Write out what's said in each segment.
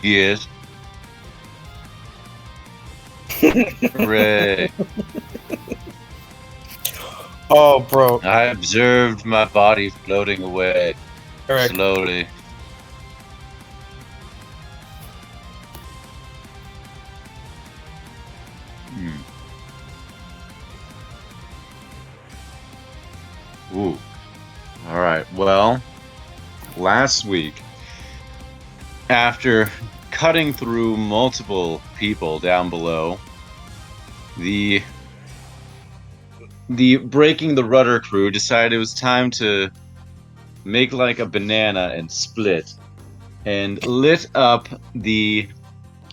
Yes. Hooray. Oh, bro. I observed my body floating away Eric, slowly. Hmm. Ooh. All right. Well, last week, after cutting through multiple people down below, the the breaking the rudder crew decided it was time to make like a banana and split, and lit up the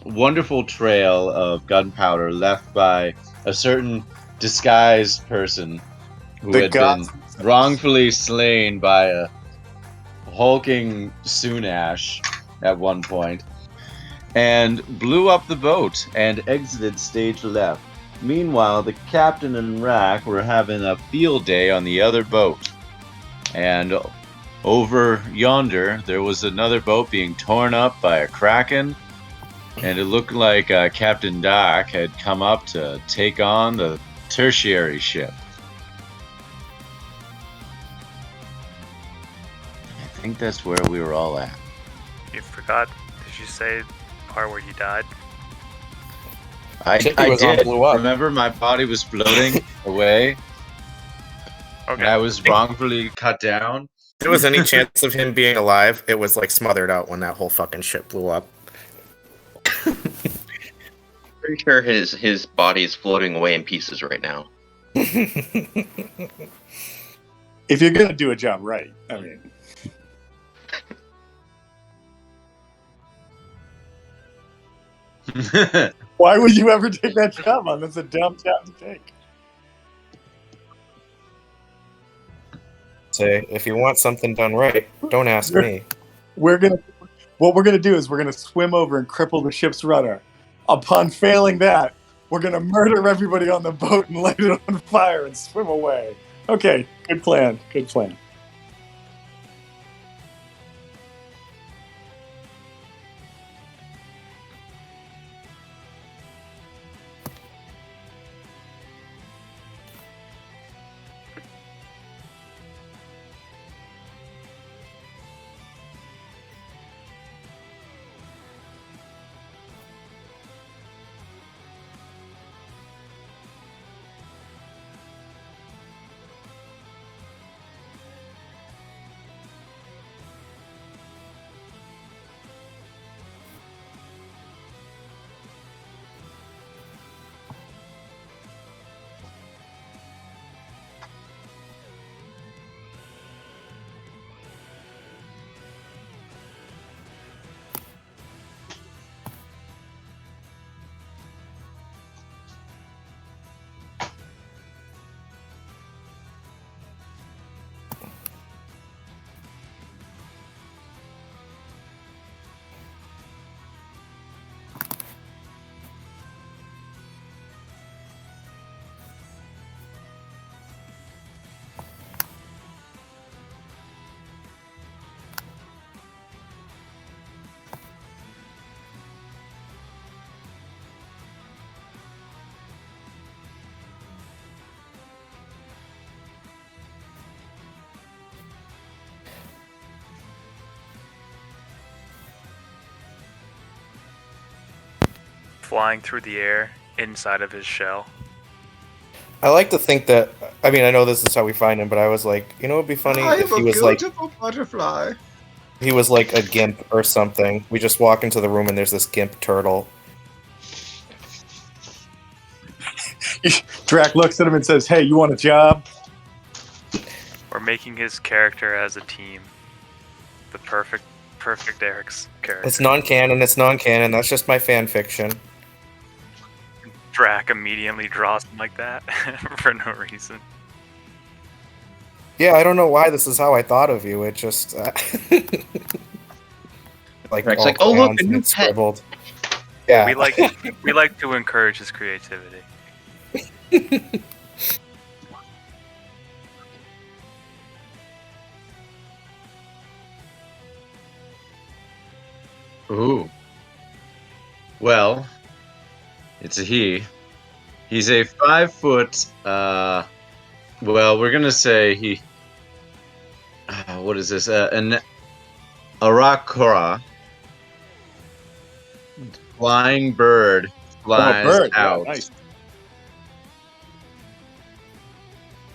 wonderful trail of gunpowder left by a certain disguised person who The had been gods themselves. wrongfully slain by a hulking Soonash at one point, and blew up the boat and exited stage left. Meanwhile, the captain and Rack were having a field day on the other boat. And over yonder, there was another boat being torn up by a kraken, and it looked like Captain Doc had come up to take on the tertiary ship. I think that's where we were all at. You forgot. Did you say the part where he died? I Ship he was on did. blew up. Remember, my body was floating away, Okay. and I was wrongfully cut down. If there was any chance of him being alive, it was like smothered out when that whole fucking ship blew up. Pretty sure his body is floating away in pieces right now. If you're gonna do a job right, I mean, why would you ever take that job on? That's a dumb job to take. Say, if you want something done right, don't ask me. What we're gonna do is we're gonna swim over and cripple the ship's rudder. Upon failing that, we're gonna murder everybody on the boat and light it on fire and swim away. Okay, good plan. Good plan. Flying through the air inside of his shell. I like to think that. I mean, I know this is how we find him, but I was like, you know, it'd be funny if he was like butterfly. he was like a gimp or something. We just walk into the room and there's this gimp turtle. Drac looks at him and says, "Hey, you want a job?" We're making his character as a team. The perfect Eric's character. It's non-canon. It's non-canon. That's just my fan fiction. Drac immediately draws him like that for no reason. Yeah, I don't know why this is how I thought of you. It just like Drac's all like, "Oh, look, crayons a and new it's pet." scribbled. Yeah, We like to encourage his creativity. Ooh. Well, it's a he. He's a 5 foot. Well, we're gonna say he. What is this? An Arakora, flying bird, Oh, a flies bird. Yeah, out. nice.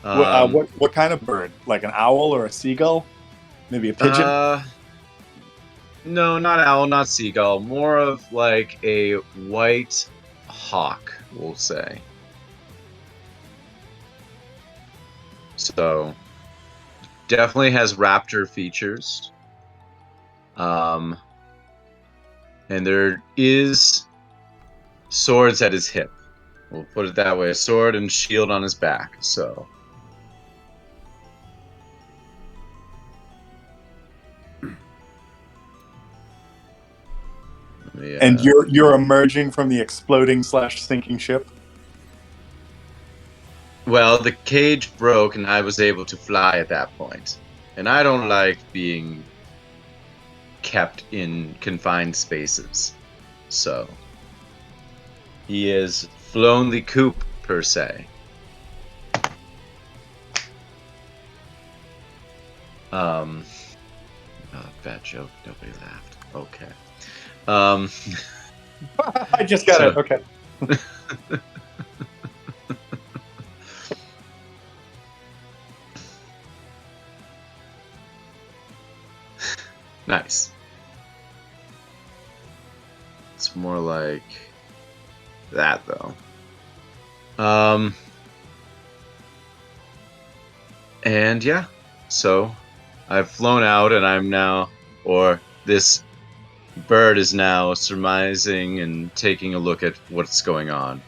Um, What kind of bird? Like an owl or a seagull? Maybe a pigeon? No, not owl, not seagull. More of like a white hawk, we'll say. So definitely has raptor features. And there is swords at his hip. We'll put it that way. A sword and shield on his back. So yeah. And you're emerging from the exploding / sinking ship? Well, the cage broke and I was able to fly at that point. And I don't like being kept in confined spaces. So he has flown the coop, per se. Oh, bad joke. Nobody laughed. Okay. I just got it. Okay. Nice. It's more like that, though. And yeah, so I've flown out and I'm now, or this bird is now surmising and taking a look at what's going on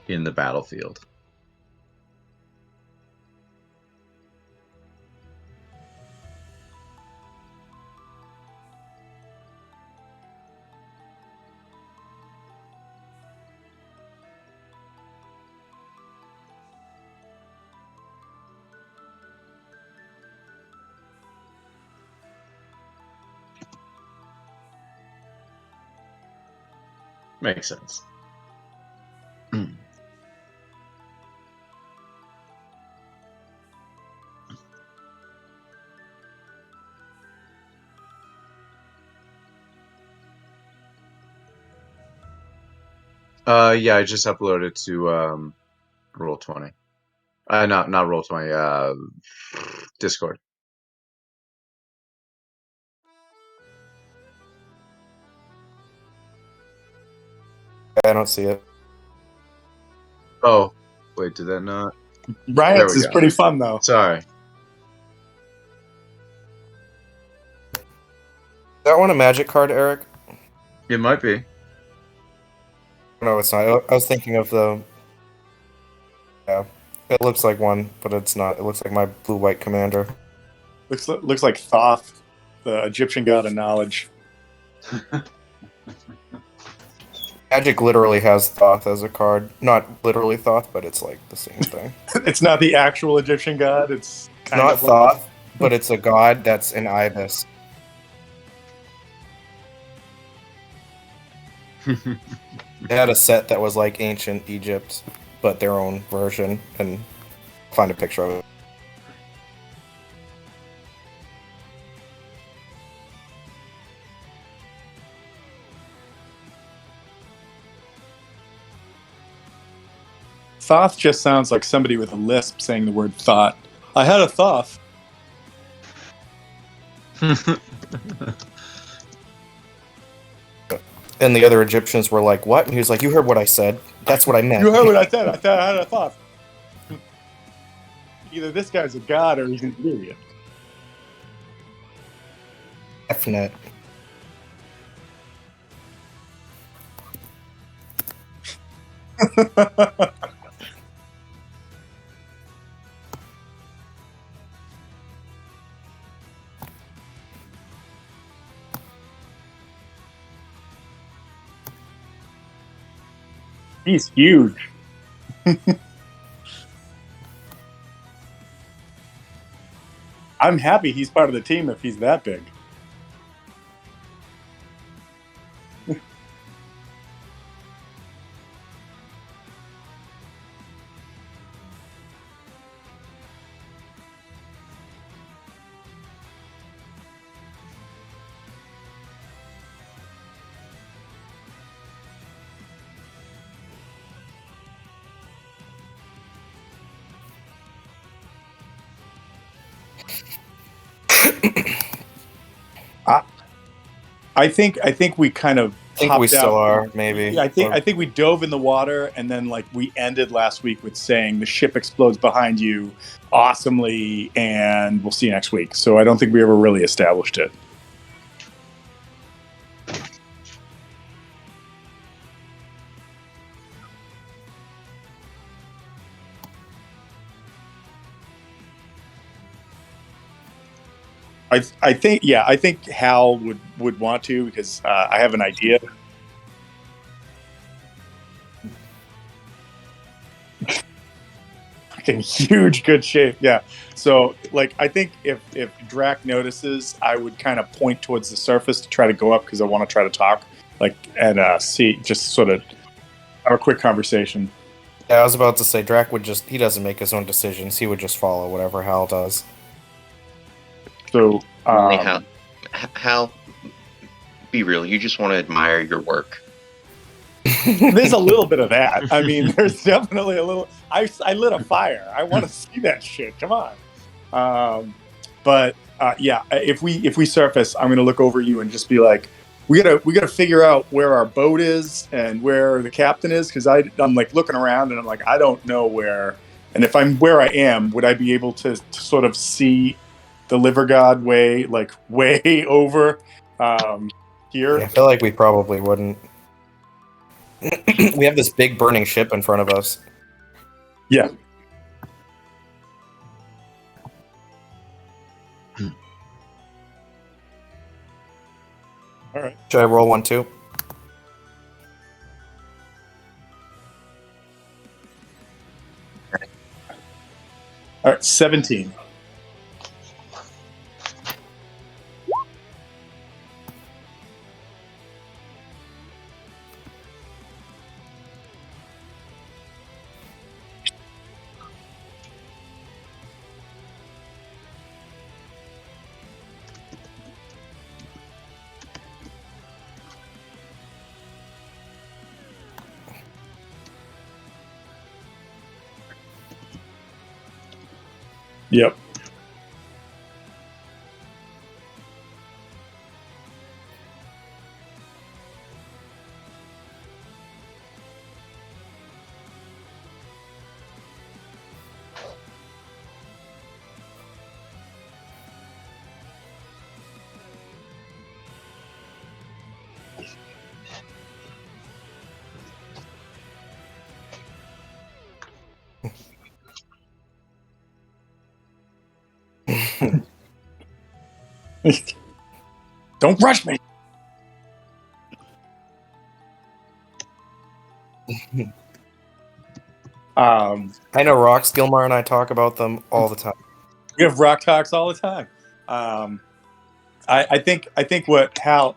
in the battlefield. Makes sense. Yeah, I just uploaded to Roll20. Not Roll20. Discord. I don't see it. Oh, wait, did that not? Riots is go. pretty fun, though. Sorry. Is that one a magic card, Eric? It might be. No, it's not. I was thinking of the. Yeah, it looks like one, but it's not. It looks like my blue-white commander. Looks like Thoth, the Egyptian god of knowledge. Magic literally has Thoth as a card. Not literally Thoth, but it's like the same thing. It's not the actual Egyptian god. It's kind Not of Thoth, but it's a god that's an ibis. They had a set that was like ancient Egypt, but their own version, and find a picture of it. Thoth just sounds like somebody with a lisp saying the word thought. I had a Thoth. And the other Egyptians were like, "What?" And he was like, "You heard what I said. That's what I meant." You heard what I said. I thought I had a Thoth. Either this guy's a god or he's an idiot. Definite. He's huge. I'm happy he's part of the team if he's that big. I think we kind of I think we hopped still out. are, maybe. I think we dove in the water, and then like we ended last week with saying the ship explodes behind you awesomely, and we'll see you next week. So I don't think we ever really established it. I think Hal would want to because I have an idea. In huge good shape, yeah. So like I think if Drac notices, I would kind of point towards the surface to try to go up because I want to try to talk, like and see, just sort of have a quick conversation. Yeah, I was about to say, Drac he doesn't make his own decisions. He would just follow whatever Hal does. So Only Hal, be real. You just want to admire your work. there's a little bit of that. I mean, there's definitely a little. I lit a fire. I want to see that shit. Come on. But yeah, if we surface, I'm gonna look over you and just be like, we gotta figure out where our boat is and where the captain is because I'm like looking around and I'm like I don't know where. And if I'm where I am, would I be able to sort of see the liver god way over here? Yeah, I feel like we probably wouldn't. We have this big burning ship in front of us. Yeah. All right. Should I roll one too? All right. 17. Yep. Don't rush me. I know Rox, Gilmar, and I talk about them all the time. We have rock talks all the time. I think what Hal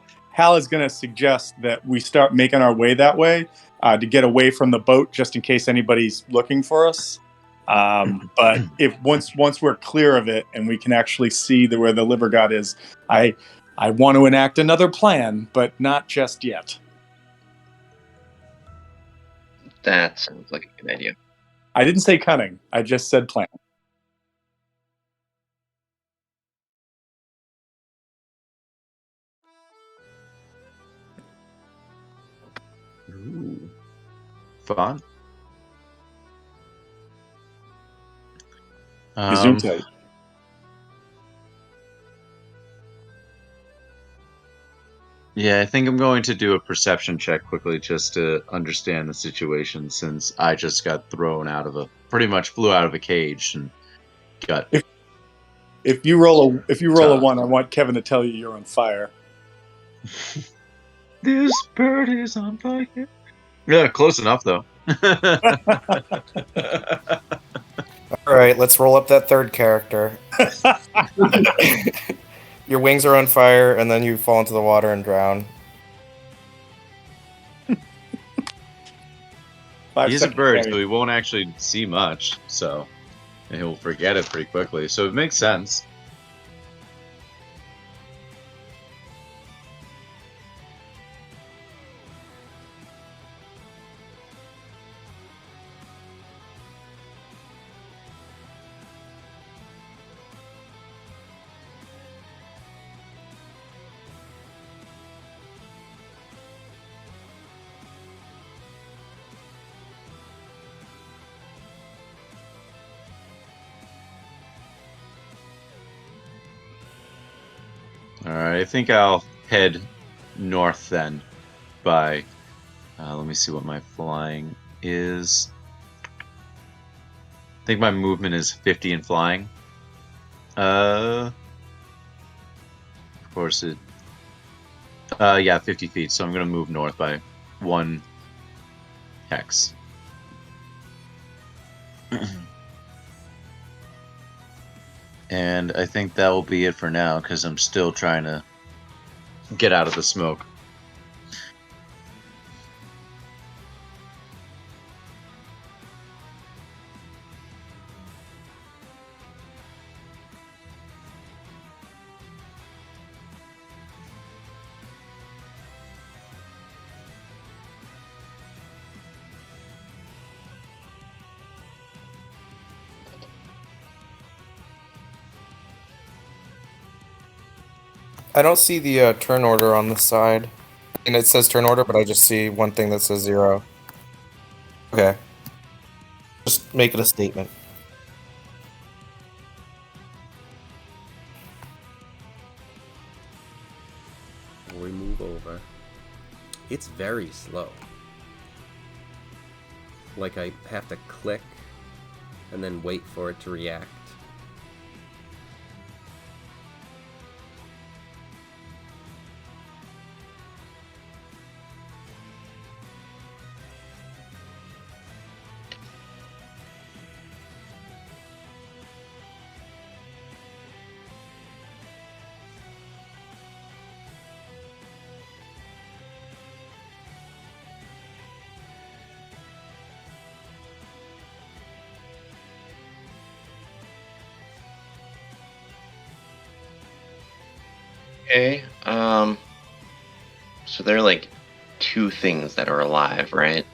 is going to suggest that we start making our way that way to get away from the boat, just in case anybody's looking for us. But if once we're clear of it and we can actually see where the liver god is, I want to enact another plan, but not just yet. That sounds like a good idea. I didn't say cunning. I just said plan. Ooh, fun. Gesundheit. Yeah, I think I'm going to do a perception check quickly just to understand the situation since I just got pretty much flew out of a cage and got. If you roll a Tough. 1, I want Kevin to tell you you're on fire. This bird is on fire. Yeah, close enough though. All right, let's roll up that third character. Your wings are on fire, and then you fall into the water and drown. He's a bird, so he won't actually see much. So and he'll forget it pretty quickly. So it makes sense. Alright, I think I'll head north then by... let me see what my flying is. I think my movement is 50 in flying. Of course it... yeah, 50 feet, so I'm going to move north by 1 hex. And I think that will be it for now, because I'm still trying to get out of the smoke. I don't see the turn order on the side. And it says turn order, but I just see one thing that says 0. Okay. Just make it a statement. We move over. It's very slow. Like I have to click and then wait for it to react. Okay. So there are like 2 things that are alive, right?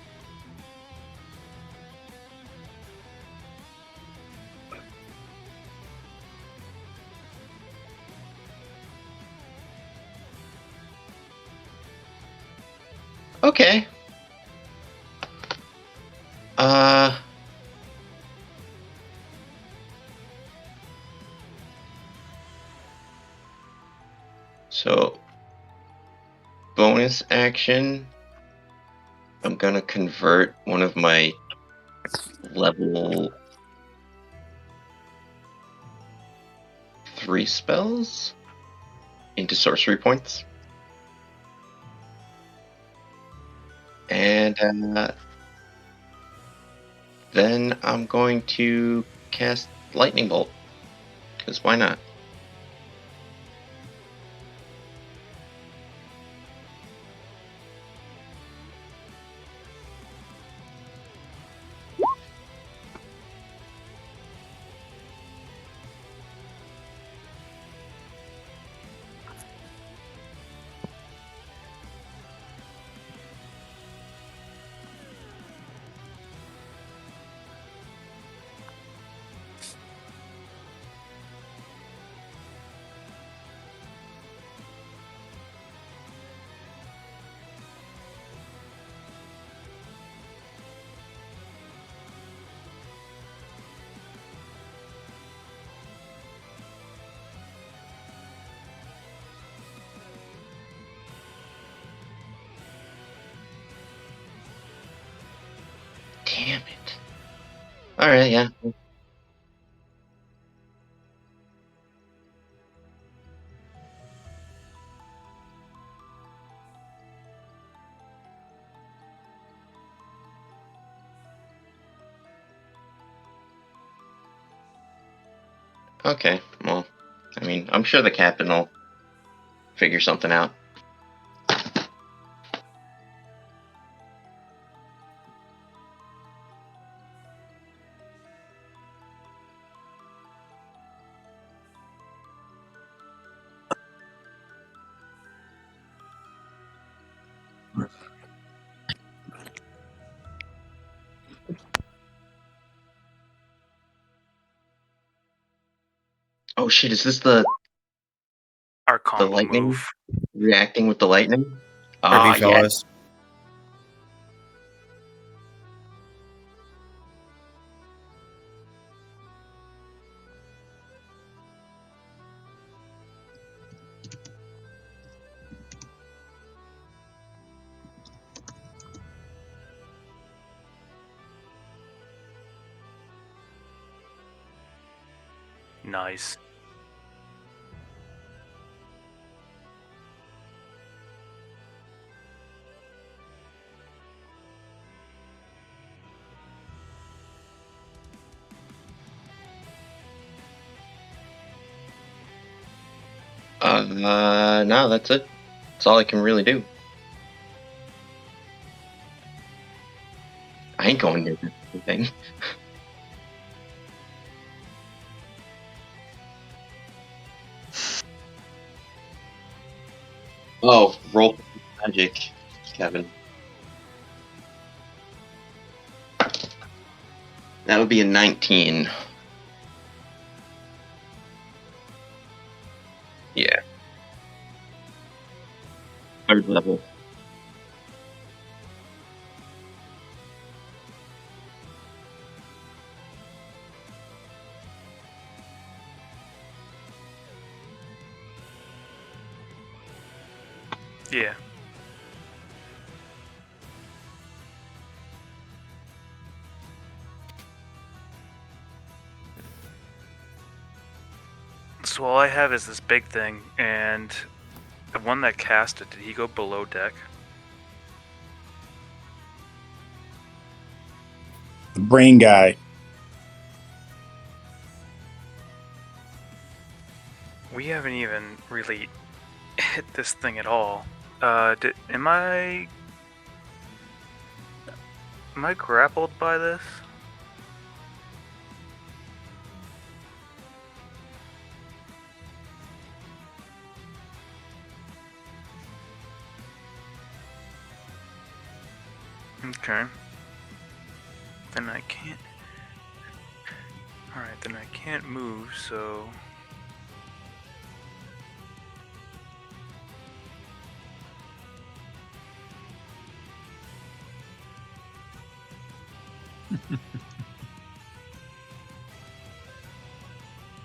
Okay. So bonus action, I'm gonna convert one of my level 3 spells into sorcery points. And then I'm going to cast Lightning Bolt. Because why not? Damn it. Alright, yeah. Okay, well, I mean, I'm sure the captain will figure something out. Oh shit, is this the Our combo lightning? move. Reacting with the lightning? RV Ah, yeah. fellas. Nice. No, that's it. That's all I can really do. I ain't going near that thing. Oh, roll magic, Kevin. That would be a 19. Yeah. Third level. Yeah. So all I have is this big thing, and the one that cast it, did he go below deck? The brain guy. We haven't even really hit this thing at all. Am I grappled by this? Okay. Then I can't. Alright, then I can't move, so.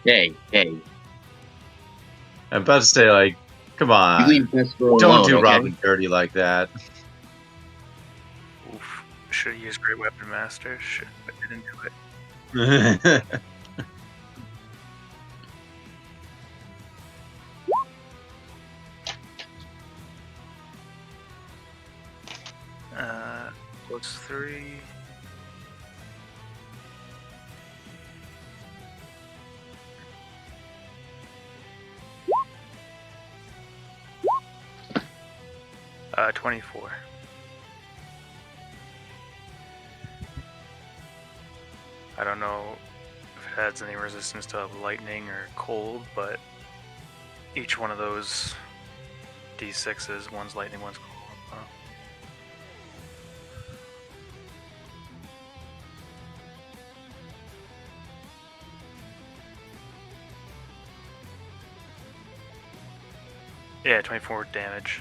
Hey. I'm about to say, like, come You on. leave Despero Don't alone, do okay? Robin dirty like that. Oof. Should have used Great Weapon Master. Should I didn't do it. 3. Uh, 24. I don't know if it adds any resistance to lightning or cold, but each one of those D6s, one's lightning, one's cold. Yeah, 24 damage.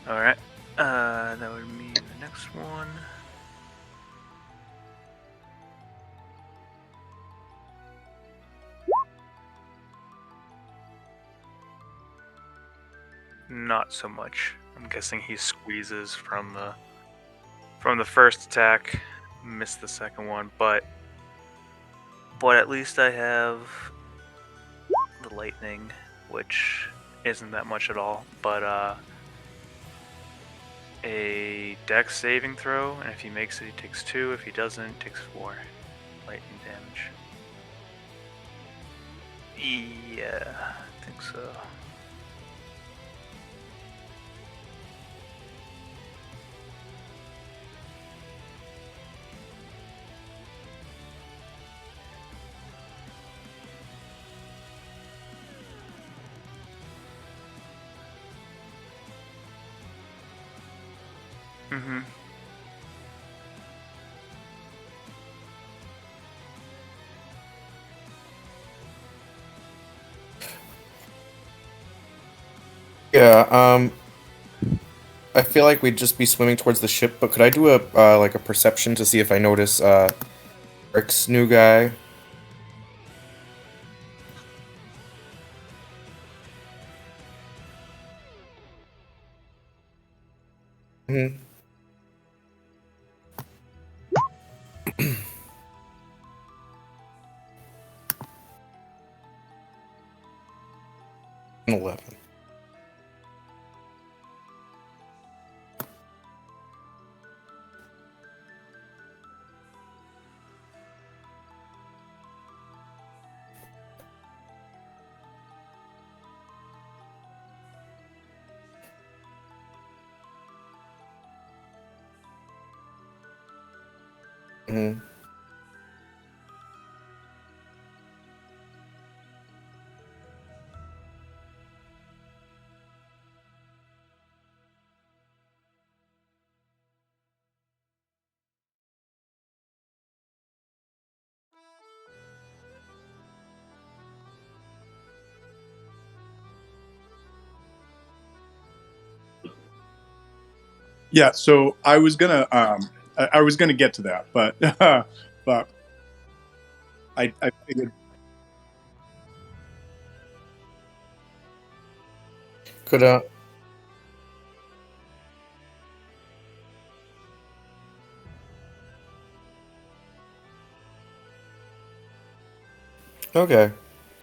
Alright, that would mean the next one. Not so much. I'm guessing he squeezes from the first attack, missed the second one, but at least I have the lightning, which isn't that much at all, but a dex saving throw, and if he makes it, he takes 2. If he doesn't, he takes 4 lightning damage. Yeah, I think so. Mm-hmm. Yeah, I feel like we'd just be swimming towards the ship, but could I do a like a perception to see if I notice Rick's new guy? Mhm. An 11. Mhm. Yeah, so I was gonna I was gonna get to that, but but I figured. Could okay.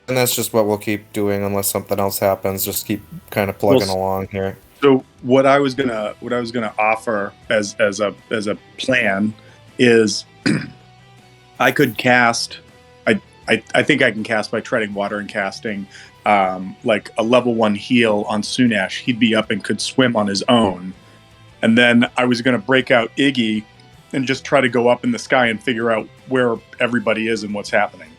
And that's just what we'll keep doing unless something else happens. Just keep kind of Well, plugging along here. so what I was gonna offer as a plan is I could cast. I think I can cast by treading water and casting like a level 1 heal on Sunash. He'd be up and could swim on his own. And then I was going to break out Iggy and just try to go up in the sky and figure out where everybody is and what's happening.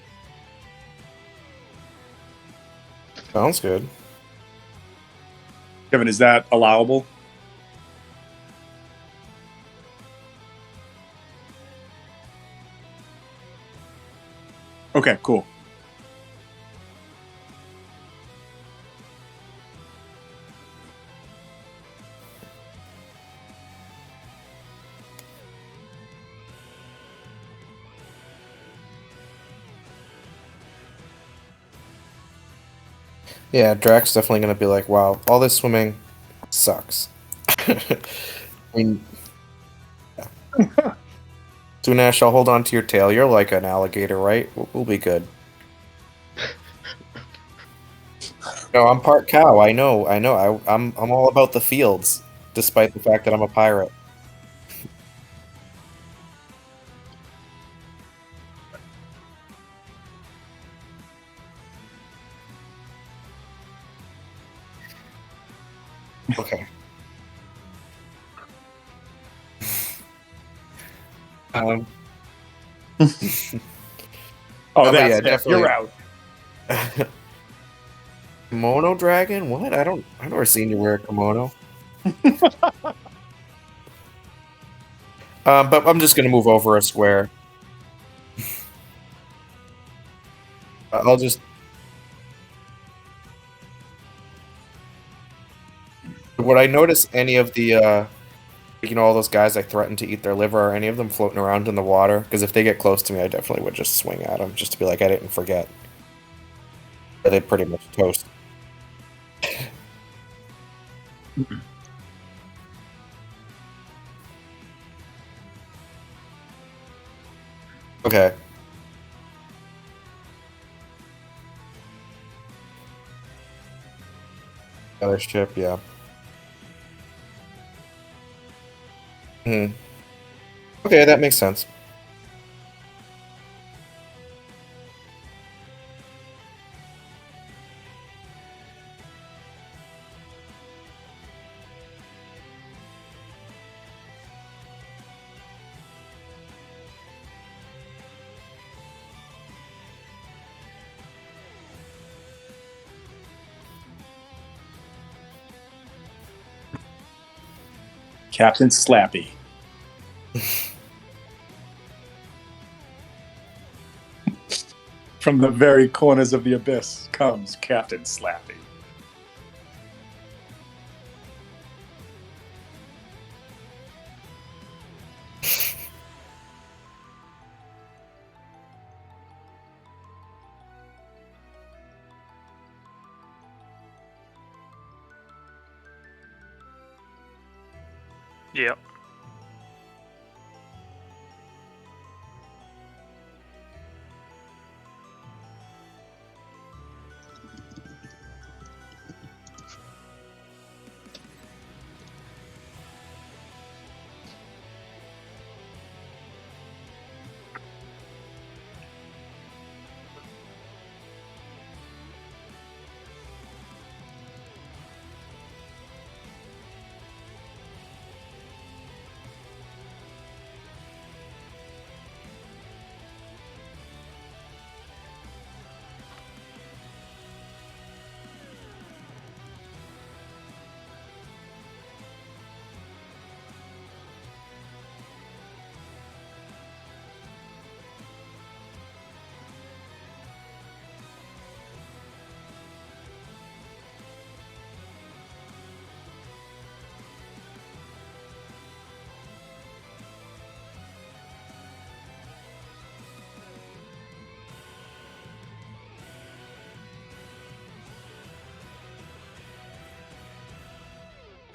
Sounds good. Kevin, is that allowable? Okay, cool. Yeah, Drax definitely gonna be like, wow, all this swimming sucks. I mean, Sunash, I'll hold on to your tail. You're like an alligator, right? We'll be good. No, I'm part cow. I know. I know. I'm all about the fields, despite the fact that I'm a pirate. Okay. Um. Oh, But that's yeah, it. You're definitely. out. Kimono dragon? What? I've never seen you wear a kimono. But I'm just gonna move over a square. I'll just. Would I notice any of the all those guys I threatened to eat their liver? Are any of them floating around in the water? Because if they get close to me, I definitely would just swing at them, just to be like, I didn't forget. But they pretty much toast. Okay. Other ship, yeah. Hmm. Okay, that makes sense. Captain Slappy. From the very corners of the abyss comes Captain Slappy. Yep.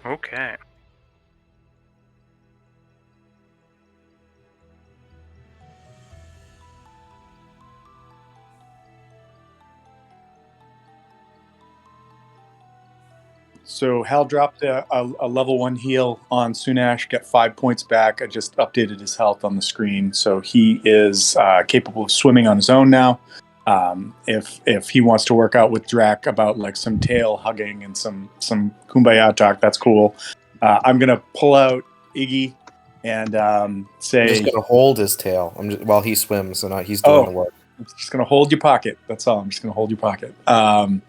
Okay. So Hal dropped a level 1 heal on Sunash, got 5 points back. I just updated his health on the screen, so he is capable of swimming on his own now. If he wants to work out with Drac about like some tail hugging and some kumbaya talk, that's cool. I'm gonna pull out Iggy and I'm say, just gonna hold his tail. While he swims, and he's doing Oh. the work. I'm just gonna hold your pocket. That's all. I'm just gonna hold your pocket. And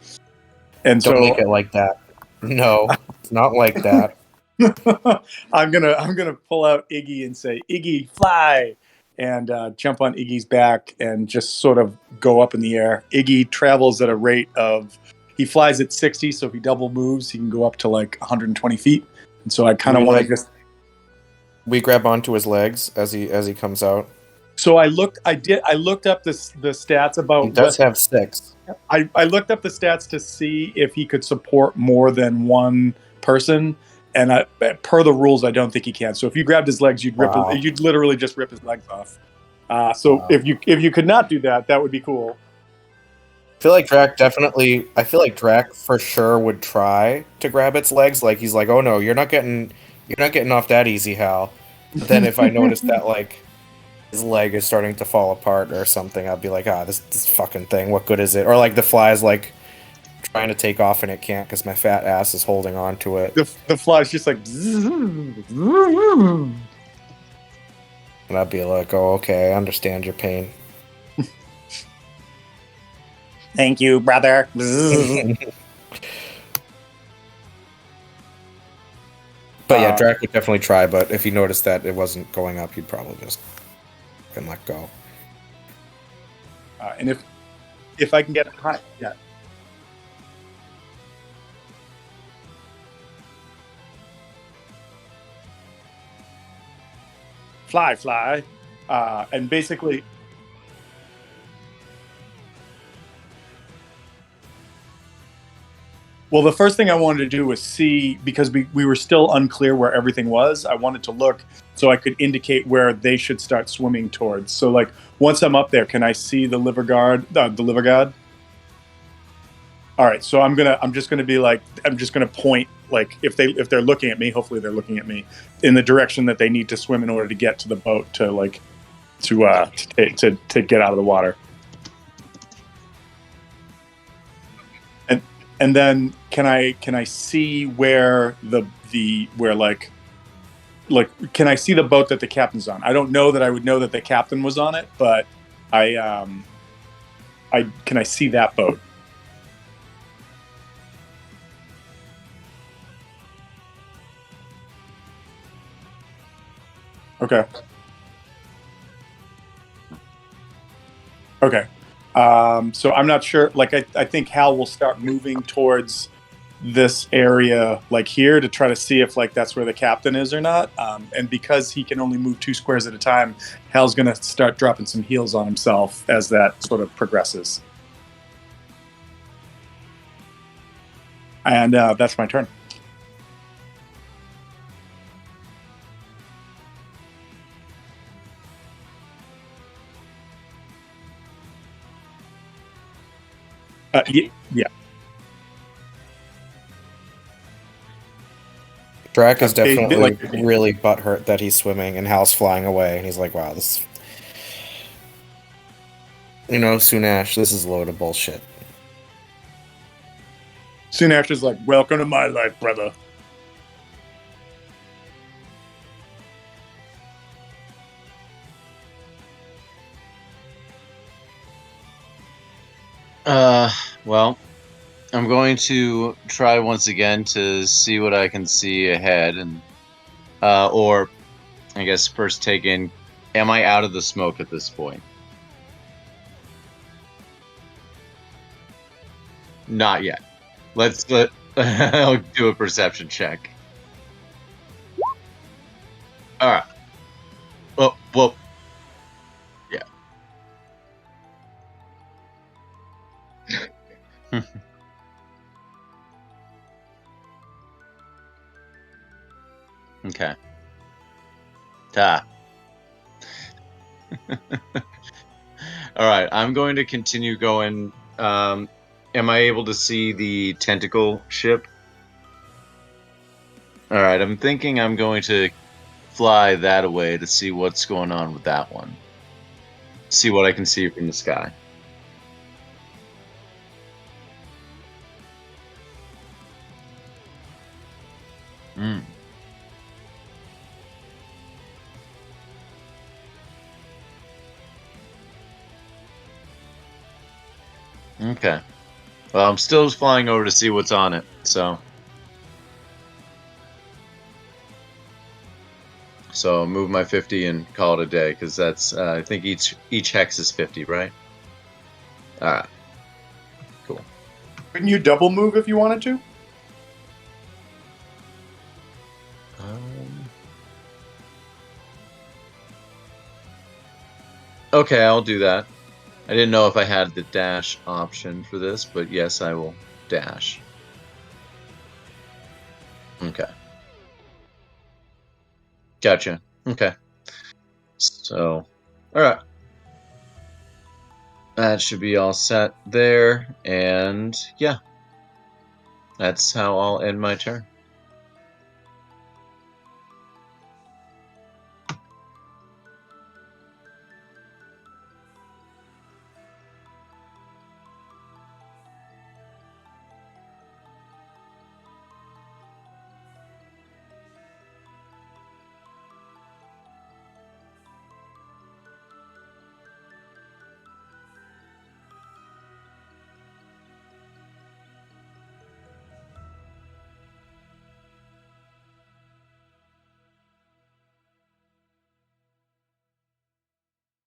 Don't so make it like that. No, it's not like that. I'm gonna pull out Iggy and say, Iggy, fly, and jump on Iggy's back and just sort of go up in the air. Iggy travels at a rate of, he flies at 60, so if he double moves, he can go up to like 120 feet. And so I kind of want to just. We grab onto his legs as he comes out. So I looked up the stats about. He does have 6. I looked up the stats to see if he could support more than one person, and per the rules, I don't think he can. So if you grabbed his legs, you'd literally just rip his legs off. Wow. If you could not do that, that would be cool. I feel like Drac for sure would try to grab its legs. Like he's like, oh no, you're not getting off that easy, Hal. But then if I notice that like his leg is starting to fall apart or something, I'd be like, this fucking thing, what good is it? Or like the fly's like trying to take off and it can't because my fat ass is holding on to it. The fly's just like. And I'd be like, oh, okay, I understand your pain. Thank you, brother. But yeah, Drac would definitely try, but if he noticed that it wasn't going up, he'd probably just let go. And if I can get high, yeah. Fly, and basically. Well, the first thing I wanted to do was see, because we were still unclear where everything was. I wanted to look so I could indicate where they should start swimming towards. So, like, once I'm up there, can I see the liver guard? The liver guard. All right, so I'm just gonna point, like, if they're looking at me, hopefully they're looking at me in the direction that they need to swim in order to get to the boat to get out of the water. And then can I see where can I see the boat that the captain's on? I don't know that I would know that the captain was on it, but can I see that boat? Okay. So I'm not sure. Like, I think Hal will start moving towards this area, like here, to try to see if like that's where the captain is or not. And because he can only move 2 squares at a time, Hal's going to start dropping some heals on himself as that sort of progresses. And that's my turn. Yeah. Drac is They- definitely like- really butthurt that he's swimming and Hal's flying away, and he's like, wow, this. Sunash, this is a load of bullshit. Soon is like, welcome to my life, brother. Well, I'm going to try once again to see what I can see ahead, and or I guess first take in. Am I out of the smoke at this point? Not yet. I'll do a perception check. All right. Well, yeah. Okay. Ta. All right. I'm going to continue going. Am I able to see the tentacle ship? All right. I'm thinking I'm going to fly that away to see what's going on with that one. See what I can see from the sky. Mm. Okay. Well, I'm still flying over to see what's on it. So move my 50 and call it a day because that's I think each hex is 50, right? All right. Cool. Couldn't you double move if you wanted to? Okay, I'll do that. I didn't know if I had the dash option for this, but yes, I will dash. Okay. Gotcha. Okay. So, all right. That should be all set there. And yeah, that's how I'll end my turn.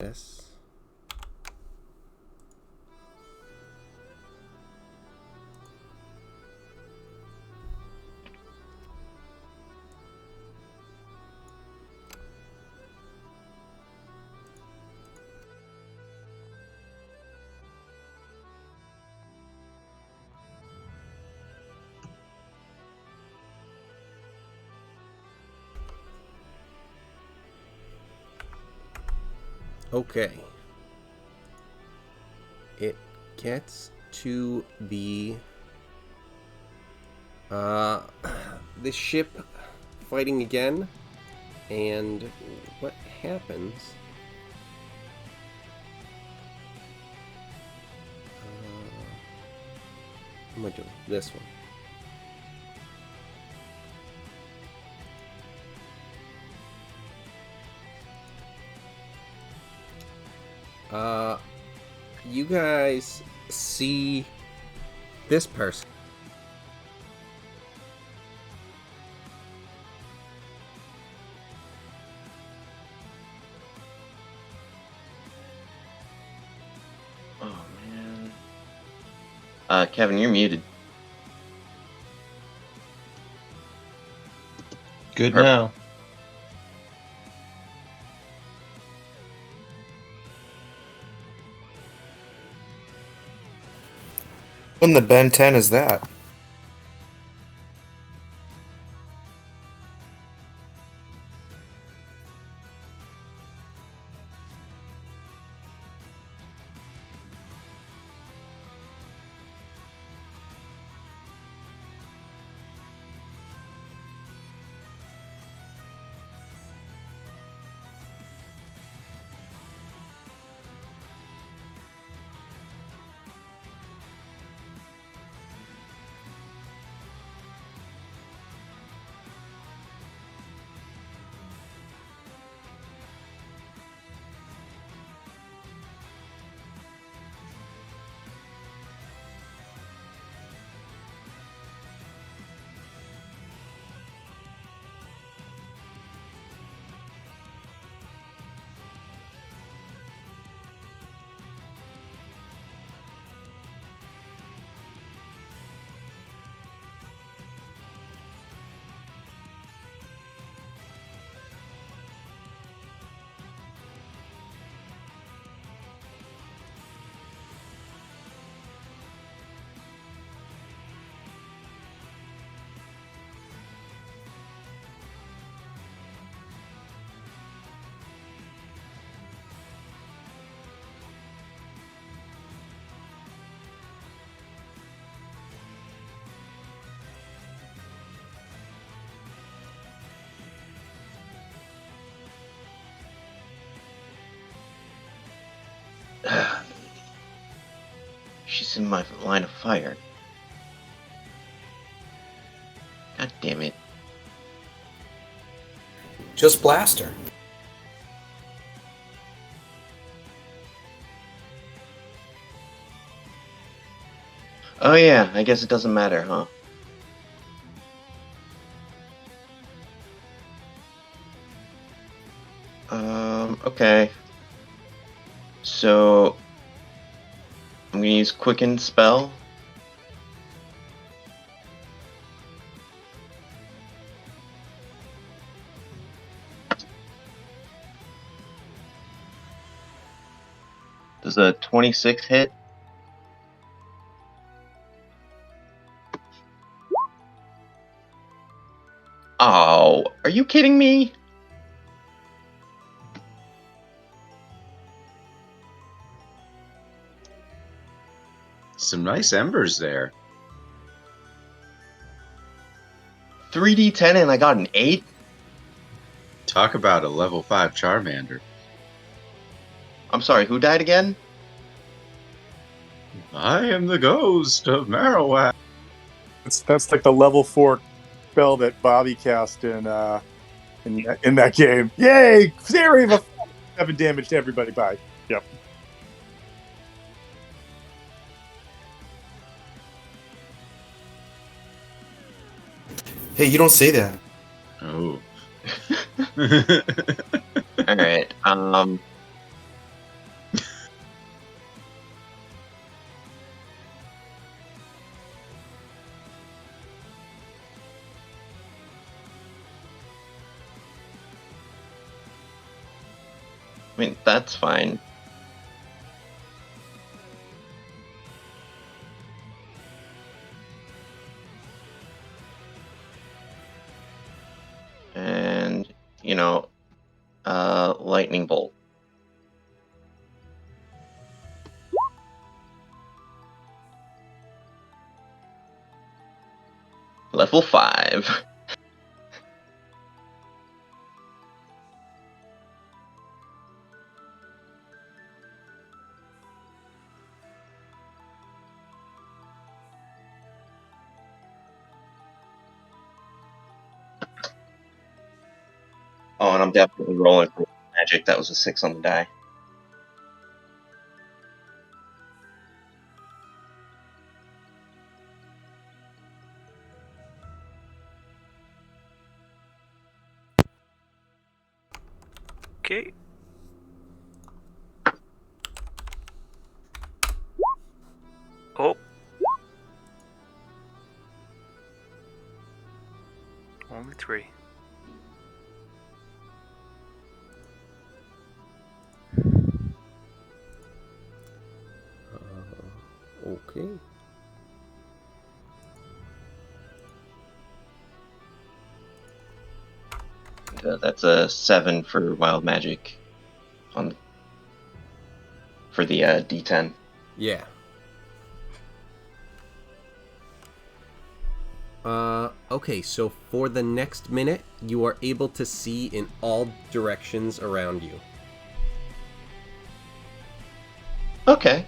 Yes. Okay. It gets to the the ship fighting again, and what happens? What am I doing? This one. You guys see this person. Oh man. Kevin, you're muted. Good Perfect. now. When the Ben 10 is that? She's in my line of fire. God damn it. Just blast her. Oh yeah, I guess it doesn't matter, huh? Okay. So I'm gonna use Quicken Spell. Does a 26 hit? Oh, are you kidding me? Some nice embers there. 3d10 and I got an 8? Talk about a level 5 Charmander. I'm sorry, who died again? I am the ghost of Marowak. That's like the level 4 spell that Bobby cast in that game. Yay! Area of 7 damage to everybody. Bye. Yep. Hey, you don't say that. Oh. Alright, I mean, that's fine. And, Lightning Bolt. Level 5. Oh, and I'm definitely rolling for magic. That was a 6 on the die. Okay. Oh. Only 3. Okay. That's a 7 for wild magic for the D10. Yeah. Okay, so for the next minute, you are able to see in all directions around you. Okay,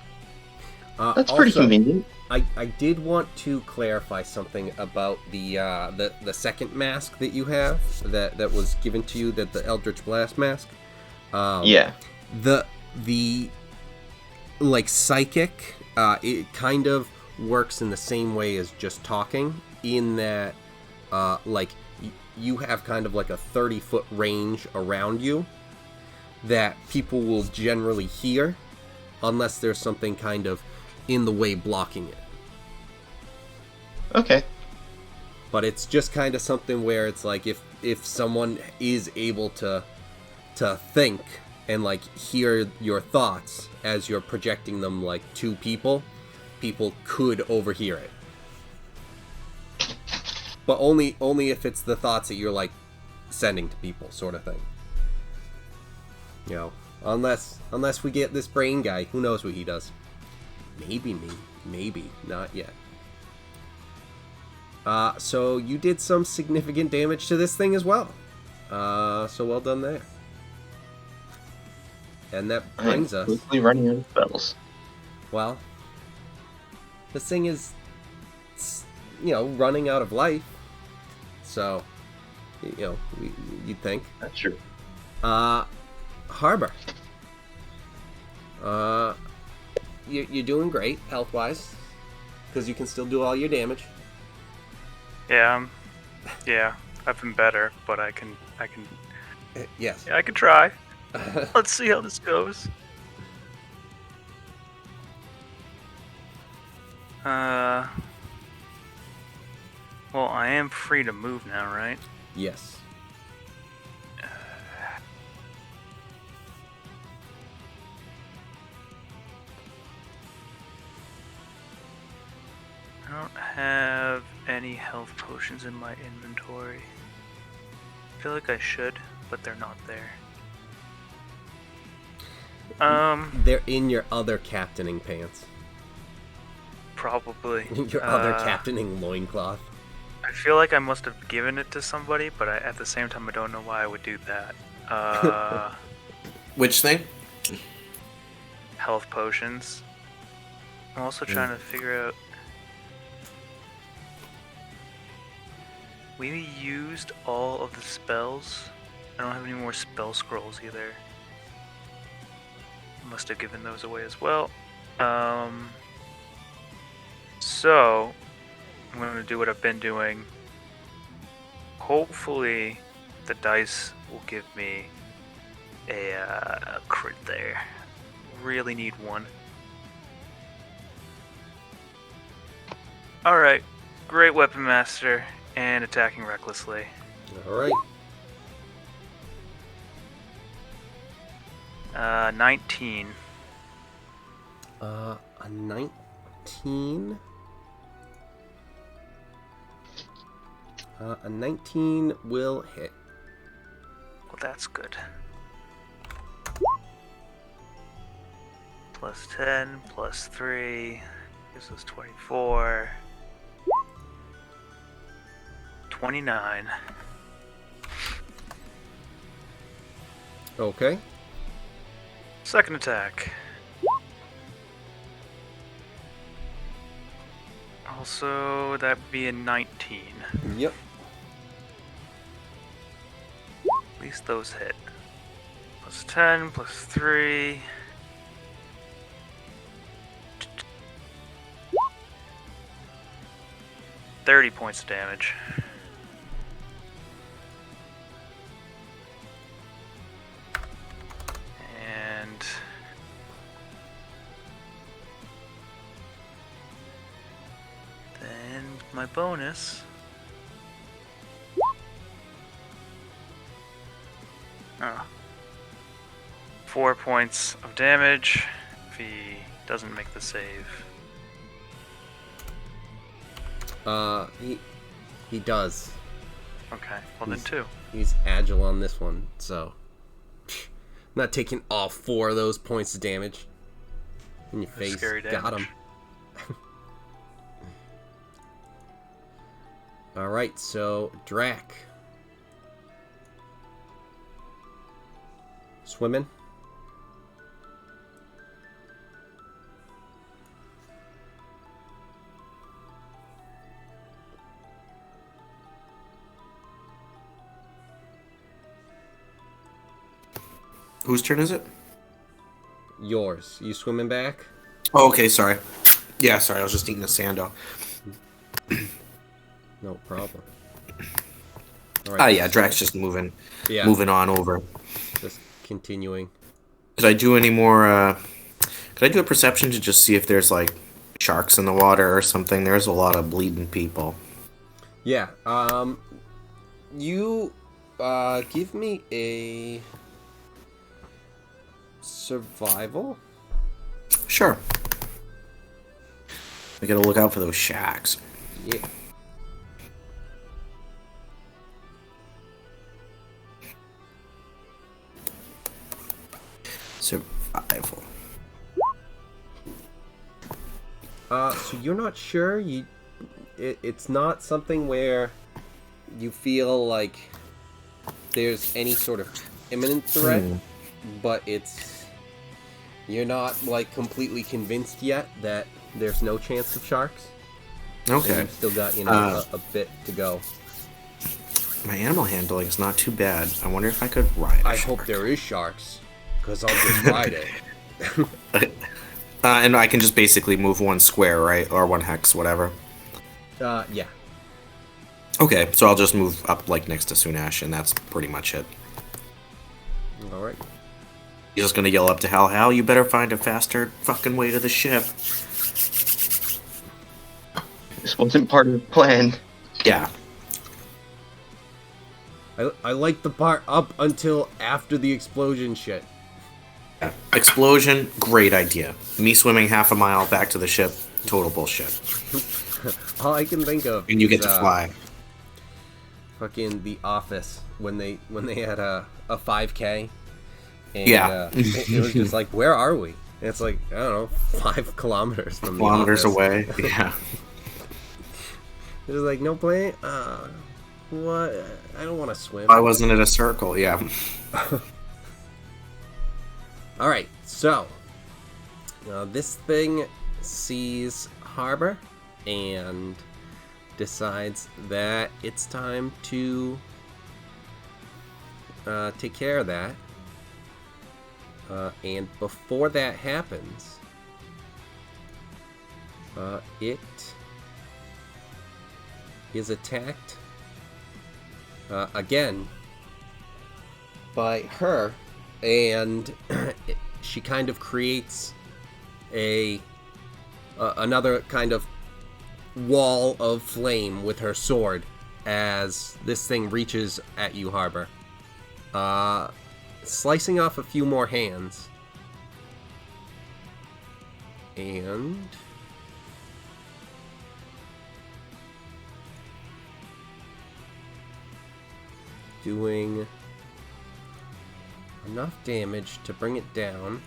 that's pretty Also, convenient. I did want to clarify something about the second mask that you have that was given to you, that the Eldritch Blast mask. Yeah. The like psychic, it kind of works in the same way as just talking, in that you have kind of like a 30-foot range around you that people will generally hear, unless there's something kind of in the way blocking it. Okay. But it's just kind of something where it's like if someone is able to think and like hear your thoughts as you're projecting them like to people could overhear it. But only if it's the thoughts that you're like sending to people, sort of thing. You know, unless we get this brain guy, who knows what he does. Maybe me, maybe not yet. So you did some significant damage to this thing as well. So well done there. And that I'm brings us. quickly running out of spells. Well, this thing is, running out of life. So, you'd think. That's true. Harbor. You're doing great health-wise, because you can still do all your damage. Yeah, I've been better, but I can. Yes. Yeah, I can try. Let's see how this goes. Well, I am free to move now, right? Yes. I don't have any health potions in my inventory. I feel like I should, but they're not there. They're in your other captaining pants. Probably. Your other captaining loincloth. I feel like I must have given it to somebody, but at the same time, I don't know why I would do that. Which thing? Health potions. I'm also trying to figure out. We used all of the spells. I don't have any more spell scrolls either. Must have given those away as well. So I'm going to do what I've been doing. Hopefully the dice will give me a crit there. Really need one. Alright, great weapon master and attacking recklessly. Alright. 19. A 19. A 19 will hit. Well, that's good. Plus 10, plus 3, gives us 24. 29. Okay. Second attack. Also, that'd be a 19. Yep. At least those hit. Plus 10, plus 3. $30 points of damage. And then my bonus. Oh. 4 points of damage if he doesn't make the save. He does. Okay, well then 2. He's agile on this one, so not taking all 4 of those points of damage in your face. Scary damage. Got him. All right, so Drac. Swimming. Whose turn is it? Yours. You swimming back? Oh, okay, sorry. Yeah, sorry, I was just eating a sando. No problem. All Ah, yeah, Drax just moving on over. Just continuing. Could I do any more, could I do a perception to just see if there's, like, sharks in the water or something? There's a lot of bleeding people. Yeah, you, give me a survival? Sure. We gotta look out for those shacks. Yeah. Survival. So you're not sure? It's not something where you feel like there's any sort of imminent threat, but it's You're not, like, completely convinced yet that there's no chance of sharks. Okay. And you've still got, you know, a bit to go. My animal handling is not too bad. I wonder if I could ride a I shark. hope there is sharks, because I'll just ride it. And I can just basically move 1 square, right? Or 1 hex, whatever. Yeah. Okay, so I'll just move up, like, next to Sunash, and that's pretty much it. Alright. He's just gonna yell up to Hal, you better find a faster fucking way to the ship. This wasn't part of the plan. Yeah. I like the part up until after the explosion shit. Yeah. Explosion, great idea. Me swimming half a mile back to the ship, total bullshit. All I can think of And you is, get to fly. fucking The Office when they had a 5K. And, Yeah. it was just like, where are we? And it's like, I don't know, 5 kilometers from Kilometers the office. away. Yeah. There's like no plane. What? I don't want to swim. Why wasn't it a circle? Yeah. All right, so this thing sees harbor and decides that it's time to take care of that. And before that happens, it is attacked again by her, and she kind of creates another kind of wall of flame with her sword as this thing reaches at you, Harbor, slicing off a few more hands, and doing enough damage to bring it down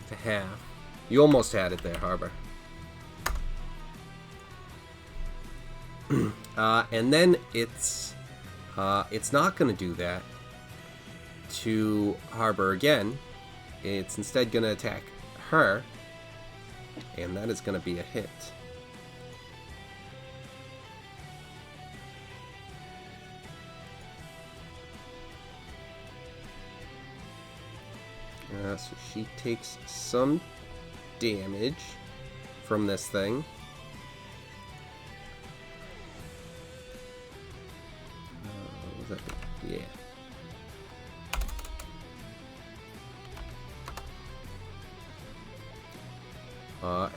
to half. You almost had it there, Harbor. And then it's not going to do that to Harbor again. It's instead going to attack her, and that is going to be a hit. So she takes some damage from this thing. Was that? Yeah.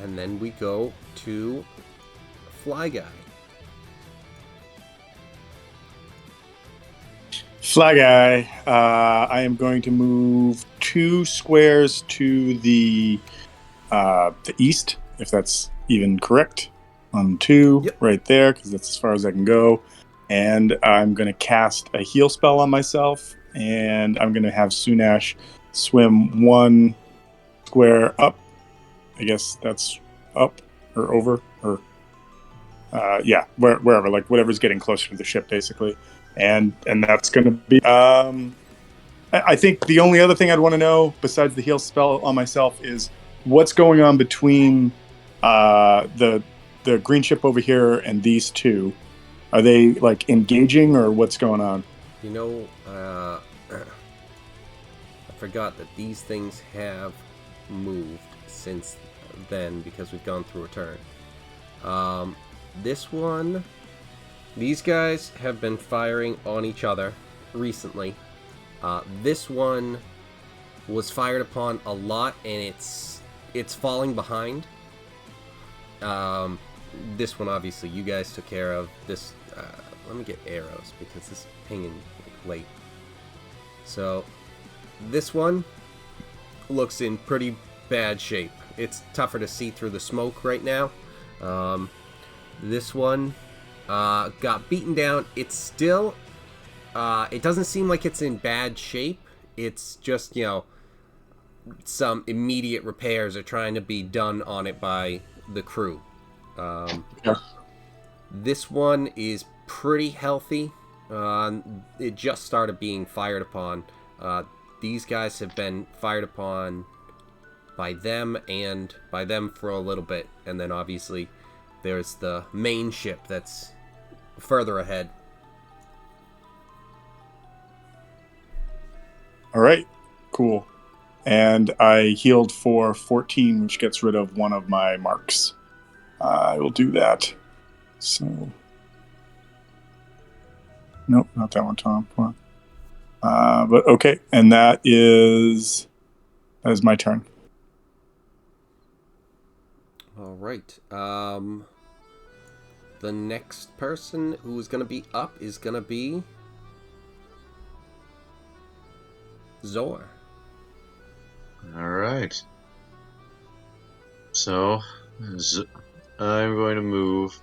And then we go to Fly Guy. Fly Guy, I am going to move 2 squares to the east, if that's even correct. On 2, Yep. right there, because that's as far as I can go. And I'm going to cast a heal spell on myself, and I'm going to have Sunash swim 1 square up. I guess that's up or over, or yeah, wherever, like whatever's getting closer to the ship, basically. And that's going to be. I think the only other thing I'd want to know besides the heal spell on myself is what's going on between the green ship over here and these two. Are they like engaging or what's going on? You know, I forgot that these things have moved since then because we've gone through a turn. This one, these guys have been firing on each other recently. This one was fired upon a lot, and it's falling behind. This one, obviously, you guys took care of. This, let me get arrows because this is pinging late. So, this one looks in pretty bad shape. It's tougher to see through the smoke right now. This one got beaten down. It's still, it doesn't seem like it's in bad shape. It's just, you know, some immediate repairs are trying to be done on it by the crew. Yeah. This one is pretty healthy. It just started being fired upon. These guys have been fired upon them and by them for a little bit, and then obviously there's the main ship that's further ahead. All right, cool. And I healed for 14, which gets rid of one of my marks. I will do that. So, nope, not that one, Tom. Come on. But okay, and that is my turn. All right. The next person who's gonna be up is gonna be Zor. All right. So, I'm going to move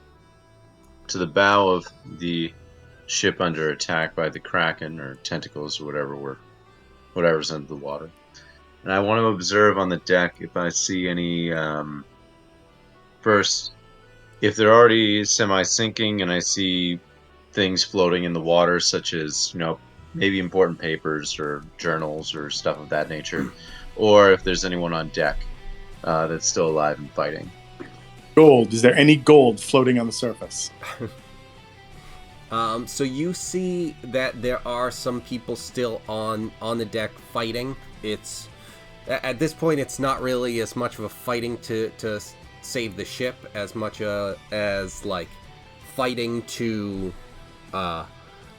to the bow of the ship under attack by the Kraken or tentacles or whatever's under the water. And I want to observe on the deck if I see any. First, if they're already semi-sinking and I see things floating in the water, such as maybe important papers or journals or stuff of that nature, or if there's anyone on deck that's still alive and fighting. Gold. Is there any gold floating on the surface? So you see that there are some people still on the deck fighting. It's at this point it's not really as much of a fighting to save the ship as much as like fighting to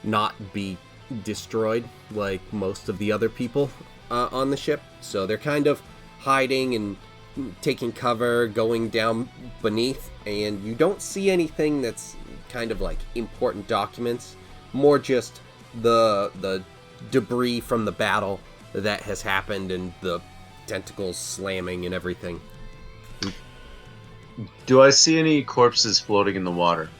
not be destroyed like most of the other people on the ship. So they're kind of hiding and taking cover, going down beneath, and you don't see anything that's kind of like important documents, more just the debris from the battle that has happened and the tentacles slamming and everything. Do I see any corpses floating in the water?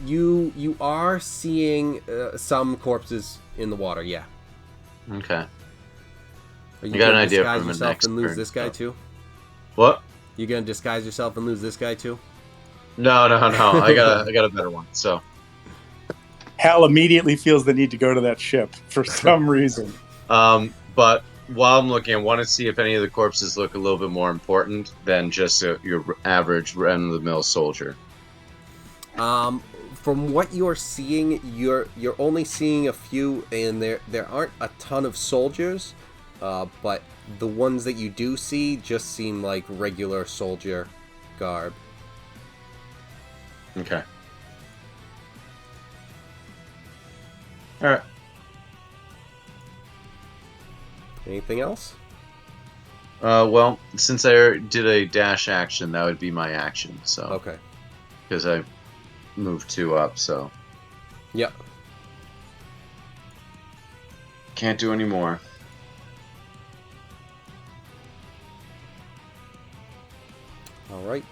You are seeing some corpses in the water, yeah. Okay. Are you I got an gonna idea disguise from the yourself next and lose turn, this guy so. too? What? You gonna disguise yourself and lose this guy too? No. I got a better one. So. Hal immediately feels the need to go to that ship for some reason. But while I'm looking, I want to see if any of the corpses look a little bit more important than just your average run-of-the-mill soldier. From what you're seeing, you're only seeing a few, and there aren't a ton of soldiers, but the ones that you do see just seem like regular soldier garb. Okay. All right. Anything else? Well, since I did a dash action, that would be my action. So. Okay. Because I moved 2 up, so. Yep. Can't do any more. All right.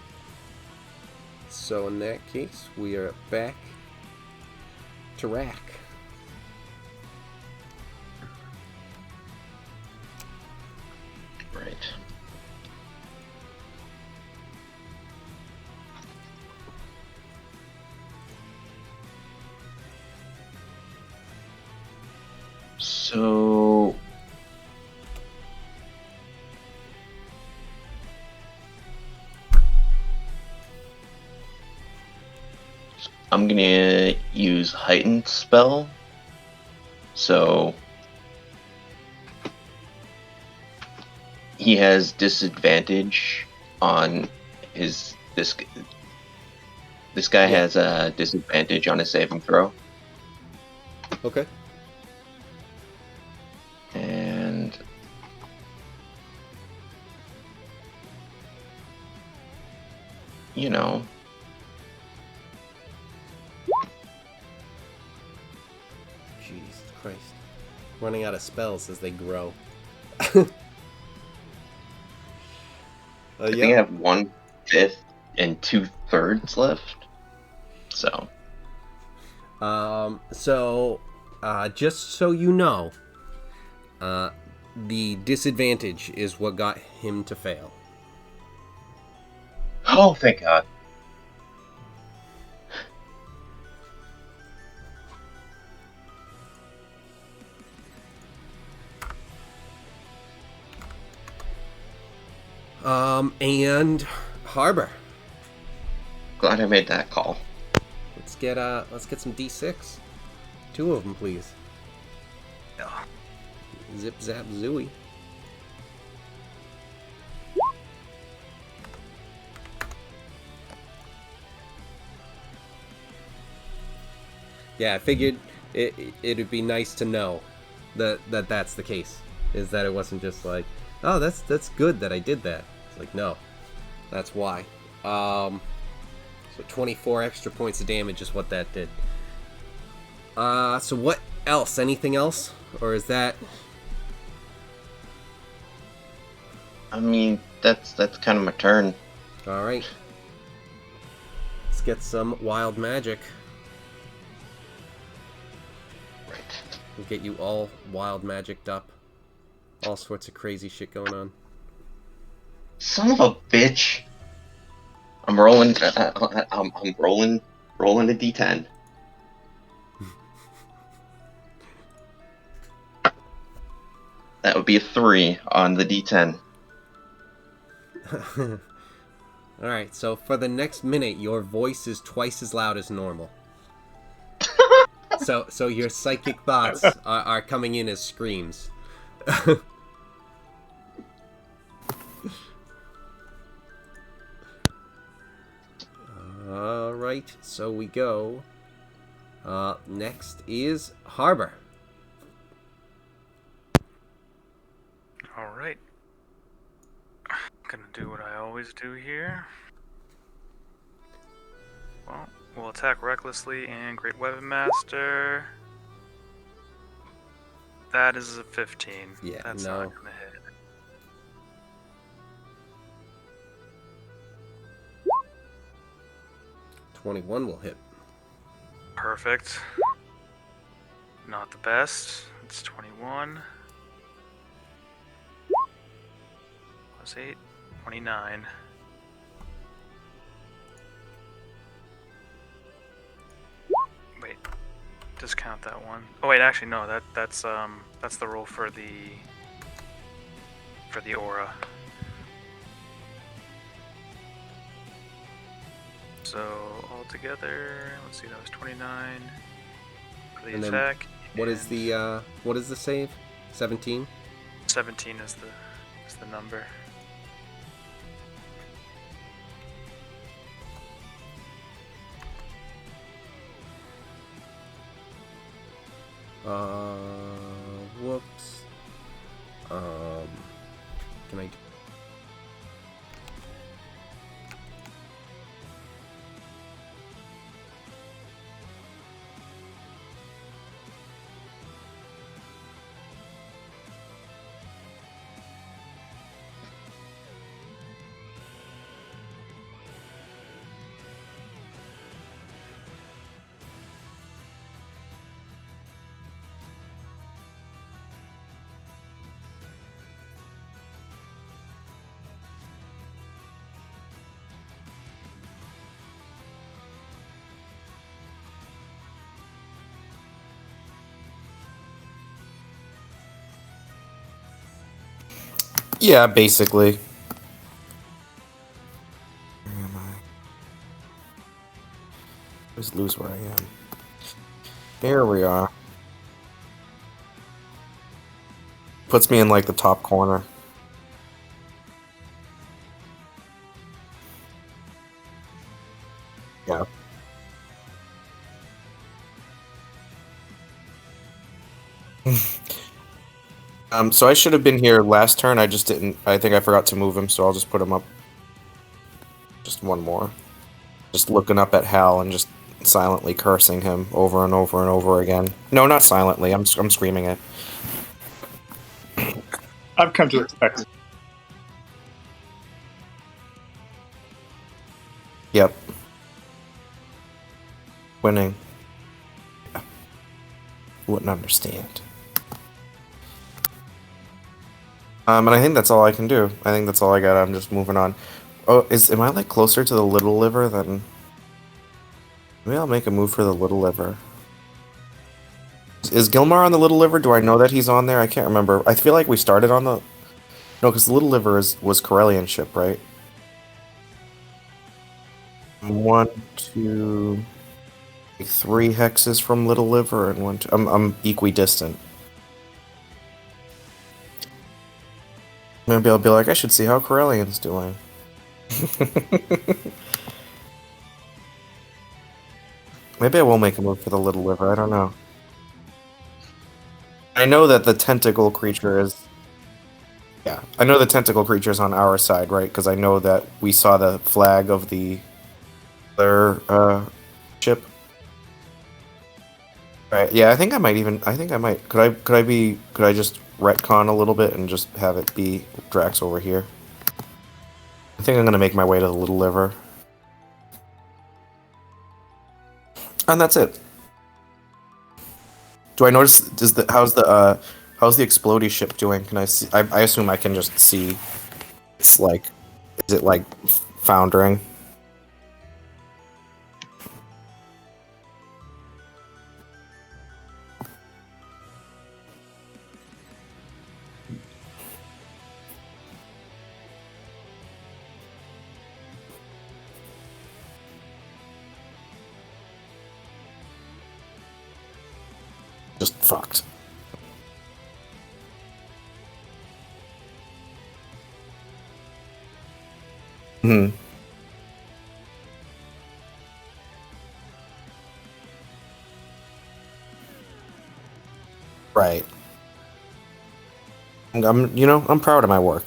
So in that case, we are back to Rack. Right. So I'm gonna use heightened spell. So he has disadvantage on his this guy has a disadvantage on his saving throw. Okay. And you know, Jesus Christ. Running out of spells as they grow. I think I have 1/5 and 2/3 left. So just so you know, the disadvantage is what got him to fail. oh, thank God. And Harbor. Glad I made that call. Let's get some D6. 2 of them, please. Yeah. Zip zap zooey. Yeah, I figured it'd be nice to know that's the case. Is that it wasn't just like, oh, that's good that I did that. It's like, no, that's why. So 24 extra points of damage is what that did. So what else? Anything else? Or is that... I mean, that's kind of my turn. Alright. Let's get some wild magic. Right. We'll get you all wild magicked up. All sorts of crazy shit going on. Son of a bitch! I'm rolling. I'm rolling a d10. That would be a 3 on the d10. Alright, so for the next minute, your voice is twice as loud as normal. So your psychic thoughts are coming in as screams. Alright, so we go. Next is Harbor. Alright. Gonna do what I always do here. Well, we'll attack recklessly and Great Weapon Master. That is a 15. Yeah, That's no. not gonna hit. .21 will hit. Perfect. Not the best. It's 21. Plus 8. 29. Wait. Discount that one. Oh wait, actually no, that's the roll for the aura. So altogether, let's see, that was 29 for the And then attack. What is and the save? 17? 17 is the number. Whoops. Can I... Yeah, basically. Where am I? Just lose where I am. Here we are. Puts me in like the top corner. Yeah. So I should have been here last turn. I just didn't. I think I forgot to move him, so I'll just put him up. Just one more. Just looking up at Hal and just silently cursing him over and over and over again. No, not silently. I'm screaming it. I've come to expect it. Yep. Winning. Wouldn't understand. And I think that's all I can do. I think that's all I got. I'm just moving on. Oh, am I like closer to the little liver than... Maybe I'll make a move for the little liver. Is Gilmar on the little liver? Do I know that he's on there? I can't remember. I feel like we started on the... No, because the Little Liver was Corellian ship, right? 1, 2, like 3 hexes from Little Liver, and 1, 2. I'm equidistant. Maybe I'll be like, I should see how Corellian's doing. Maybe I will make a move for the Little Liver. I don't know. I know that the tentacle creature is. Yeah, I know the tentacle creature is on our side, right? Because I know that we saw the flag of the other ship. Right. Yeah, I think I might even. I think I might. Could I? Could I be? Could I just retcon a little bit and just have it be Drax over here? I think I'm gonna make my way to the Little Liver, and that's it. Do I notice? How's the explodey ship doing? Can I see? I assume I can just see. It's like, is it like foundering? Just fucked. Hmm. Right. I'm proud of my work.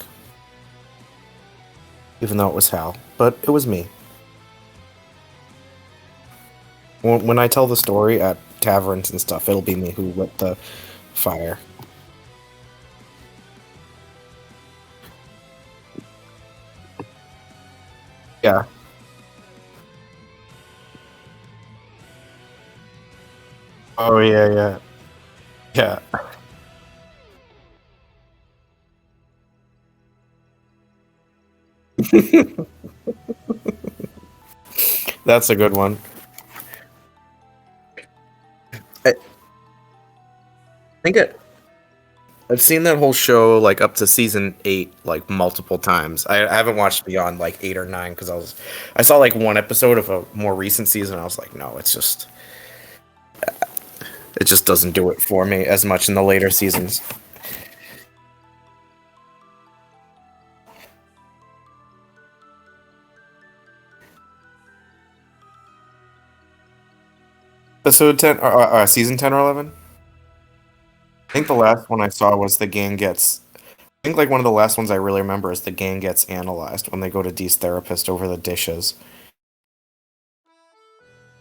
Even though it was Hal. But it was me. When I tell the story at taverns and stuff, it'll be me who lit the fire. Yeah. Oh, yeah, yeah. Yeah. That's a good one. I think I've seen that whole show like up to season 8 like multiple times. I haven't watched beyond like 8 or 9 because I saw like one episode of a more recent season. And I was like, no, it just doesn't do it for me as much in the later seasons. Episode 10 or season 10 or 11. I think the last one I saw was the gang gets. I think like one of the last ones I really remember is the gang gets analyzed when they go to Dee's therapist over the dishes.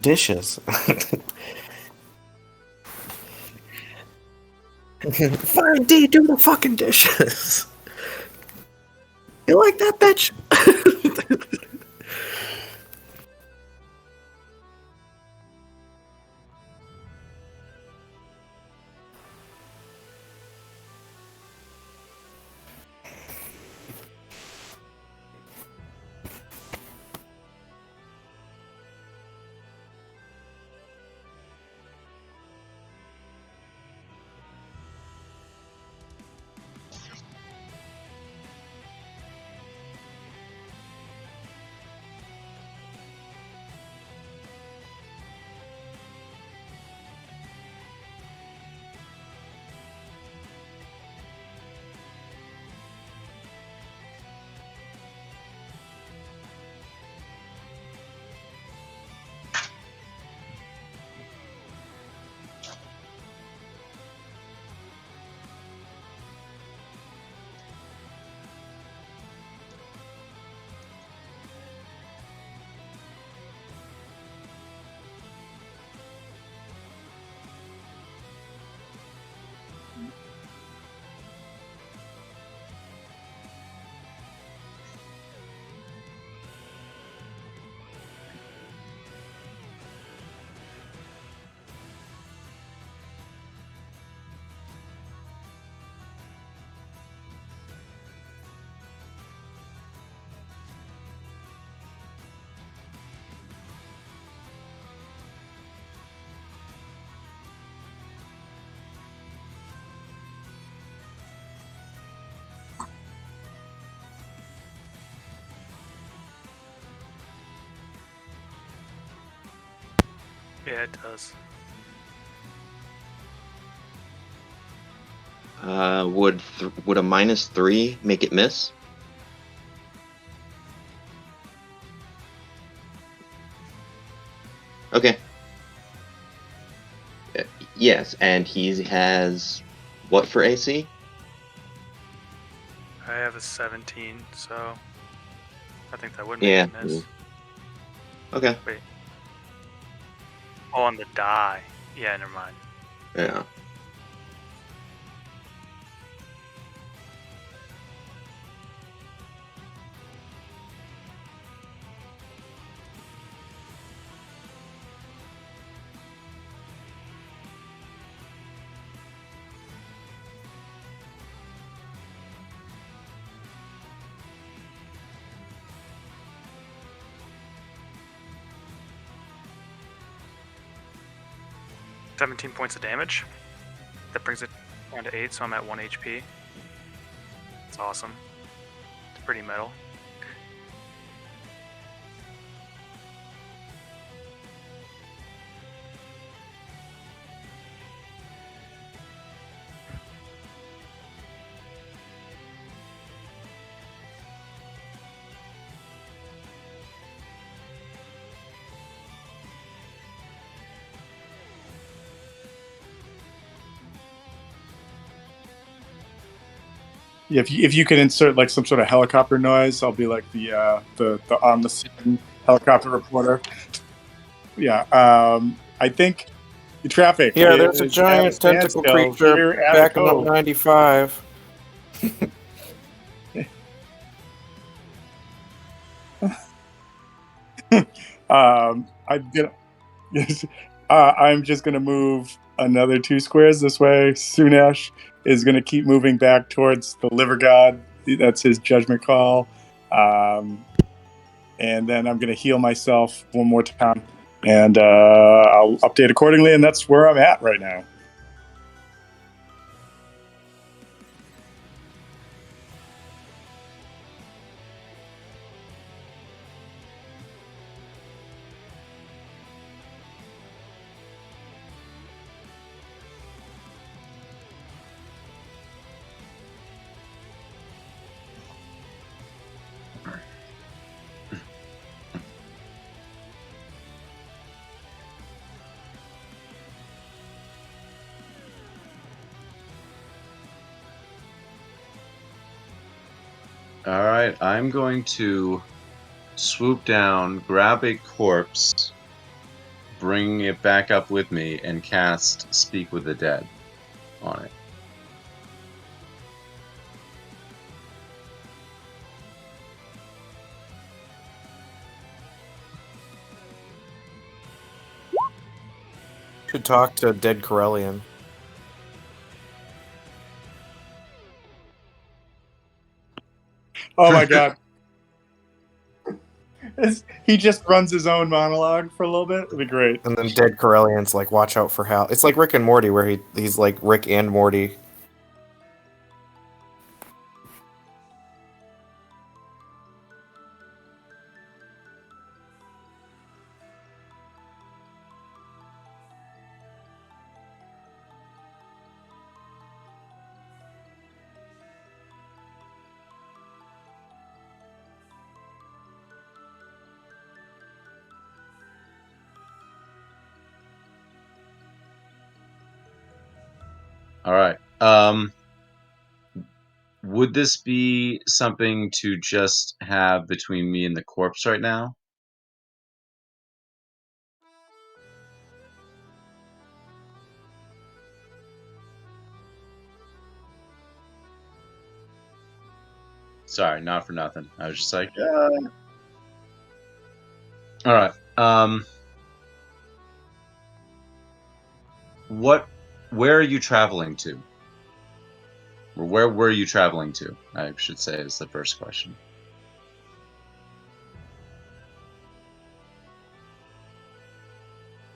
Dishes. Fine, D, do the fucking dishes. You like that, bitch? Yeah, it does. Would a -3 make it miss? Okay. Yes, and he has what for AC? I have a 17, so I think that would Yeah. make it miss. Okay. Wait. Oh, on the die. Yeah, never mind. Yeah. – 17 points of damage. That brings it down to 8, so I'm at 1 HP. It's awesome. It's pretty metal. Yeah, if you can insert like some sort of helicopter noise, I'll be like the on the scene helicopter reporter. Yeah, I think the traffic. Yeah, there's a is at giant tentacle standstill creature here at a backing up cove. 95. I'm gonna. I'm just gonna move another 2 squares this way. Sunesh is gonna keep moving back towards the liver god. That's his judgment call. And then I'm gonna heal myself one more time, and I'll update accordingly. And that's where I'm at right now. All right, I'm going to swoop down, grab a corpse, bring it back up with me, and cast Speak with the Dead on it. Should talk to dead Corellian. Oh my god. He just runs his own monologue for a little bit. It'd be great. And then dead Corellian's like, watch out for Hal. It's like Rick and Morty, where he's like Rick and Morty. All right. Would this be something to just have between me and the corpse right now? Sorry, not for nothing. I was just like, all right. Where are you traveling to? Or where were you traveling to? I should say is the first question.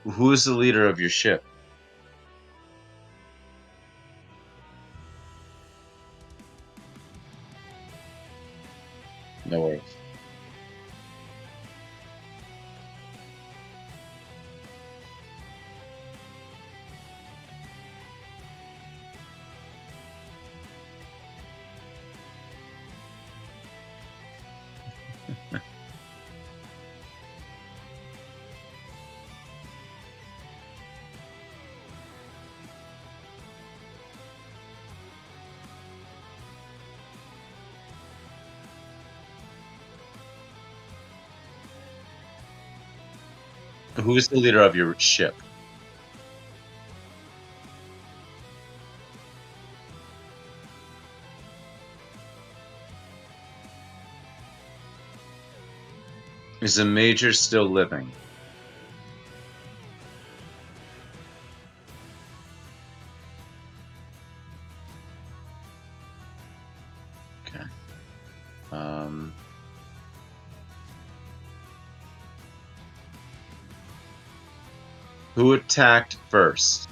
Who is the leader of your ship? No worries. Who is the leader of your ship? Is the major still living? Okay. Who attacked first?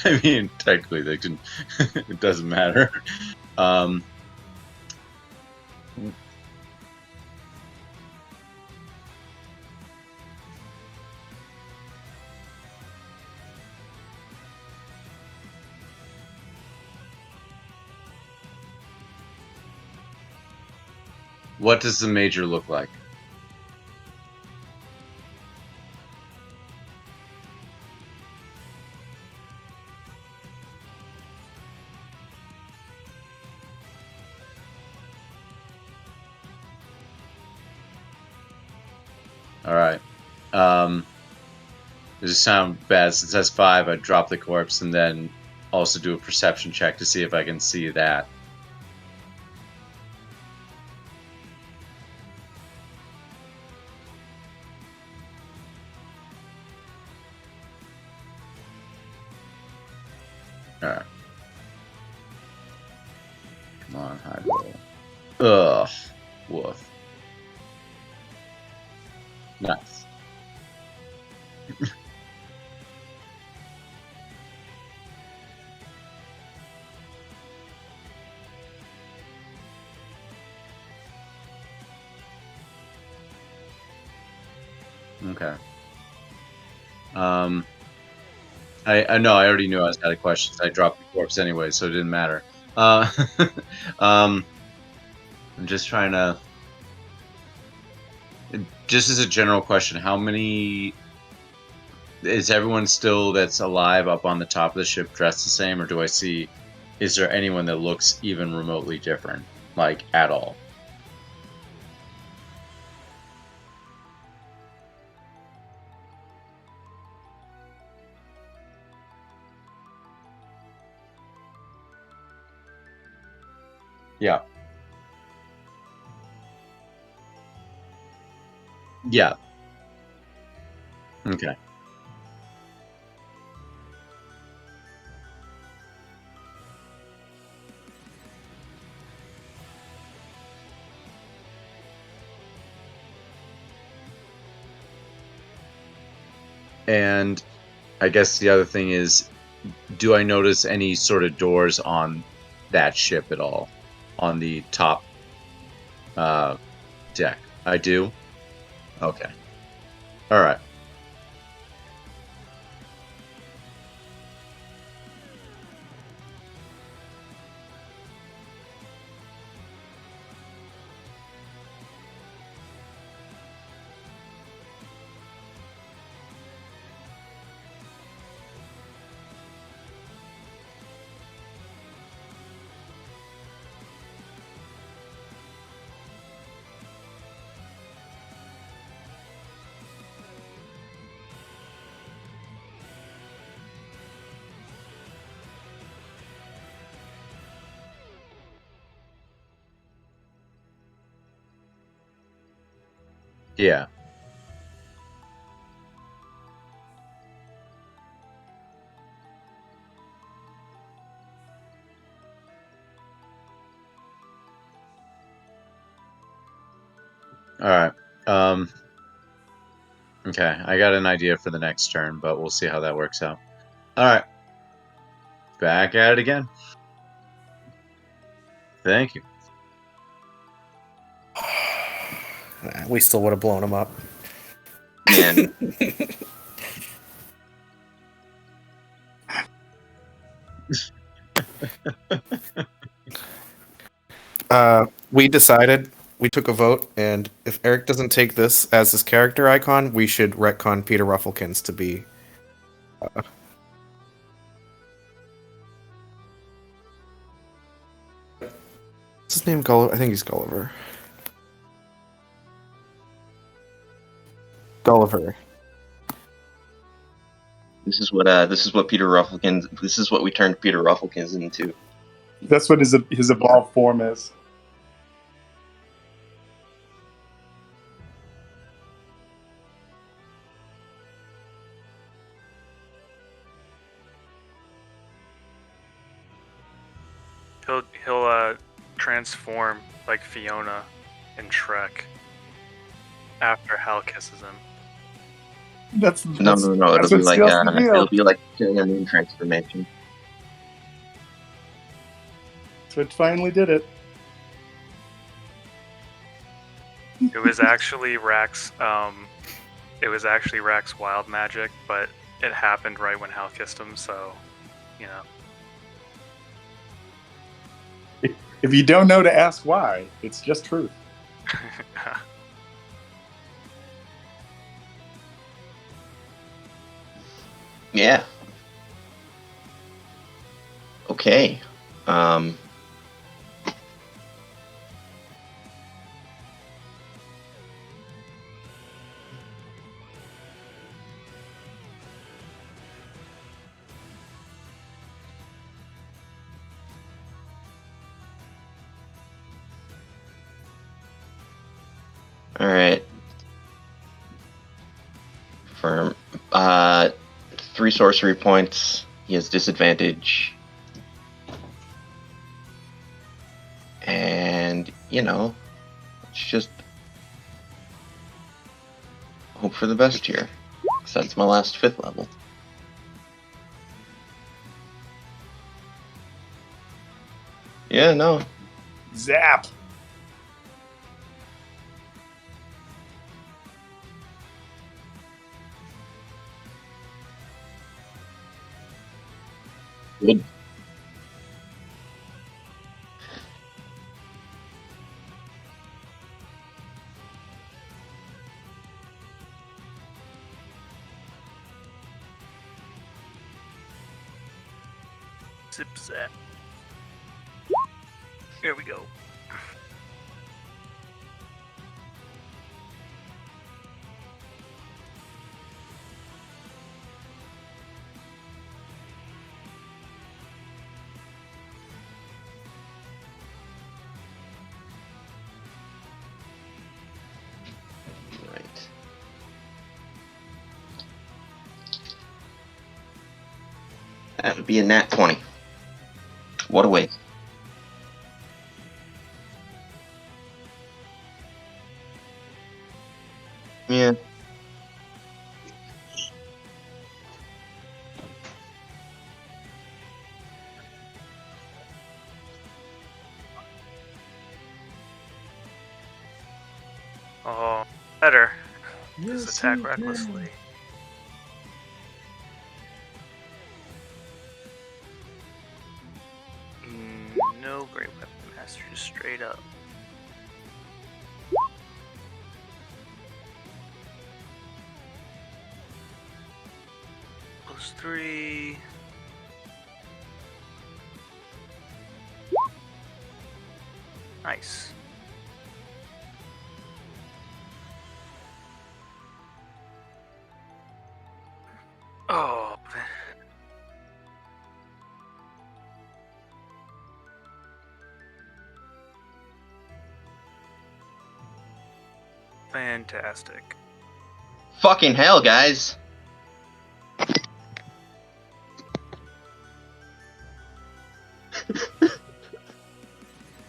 I mean, technically, they can. It doesn't matter. Um, what does the major look like? All right. Does it sound bad? Since that's 5, I'd drop the corpse and then also do a perception check to see if I can see that. All right. Come on, high roll. Ugh. Woof. Nice. Okay. I know I already knew I was out of questions. I dropped the corpse anyway, so it didn't matter. I'm just trying to. Just as a general question, how many is everyone still that's alive up on the top of the ship dressed the same, or do I see? Is there anyone that looks even remotely different, like at all? Yeah. Yeah. Okay. And I guess the other thing is, do I notice any sort of doors on that ship at all? On the top deck? I do? Okay. All right. Yeah. All right. Okay, I got an idea for the next turn, but we'll see how that works out. All right. Back at it again. Thank you. We still would have blown him up. Man, We decided we took a vote, and if Eric doesn't take this as his character icon, we should retcon Peter Rufflekins to be. What's his name? Gulliver? I think he's Gulliver. Gulliver. This is what Peter Rufflekins. This is what we turned Peter Rufflekins into. That's what his evolved form is. He'll transform like Fiona in Shrek after Hal kisses him. No. That's It'll what be like seals the deal. it'll be like Sailor Moon transformation. That's what finally did it. It was actually Rax. It was actually Rax wild magic, but it happened right when Hal kissed him. So, you know. If you don't know to ask why, it's just truth. Yeah. Okay. All right. For 3 sorcery points, he has disadvantage. And, let's just hope for the best here. 'Cause that's my last 5th level. Yeah, no. Zap. Good. Zip zap. Here we go. Right. That would be a nat 20. What a waste. Yeah. Oh, better. Yes, Just attack you recklessly. can. No great weapon master, just straight up. +3. Nice. Oh, fantastic. Fucking hell, guys.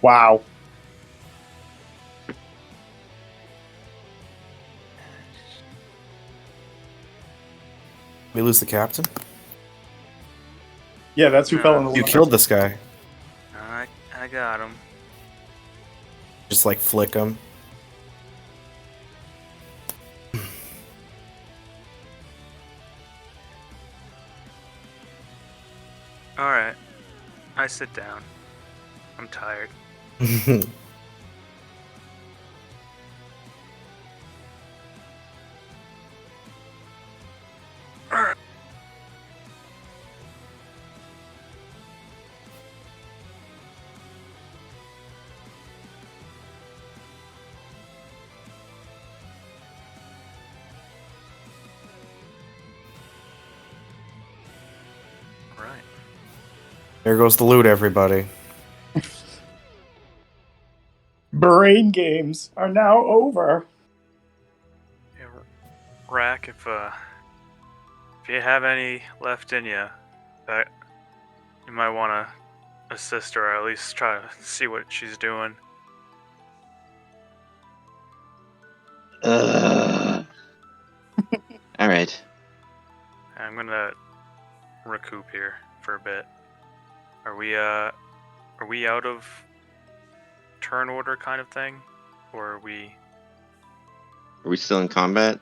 Wow. We lose the captain? Yeah, that's who fell in the You water. killed this guy. I got him. Just like flick him. Alright. I sit down. I'm tired. There goes the loot, everybody. Brain games are now over. Yeah, Rack, if you have any left in you, that you might want to assist her, or at least try to see what she's doing. All right. I'm gonna recoup here for a bit. Are we out of turn order kind of thing, or are we? Are we still in combat?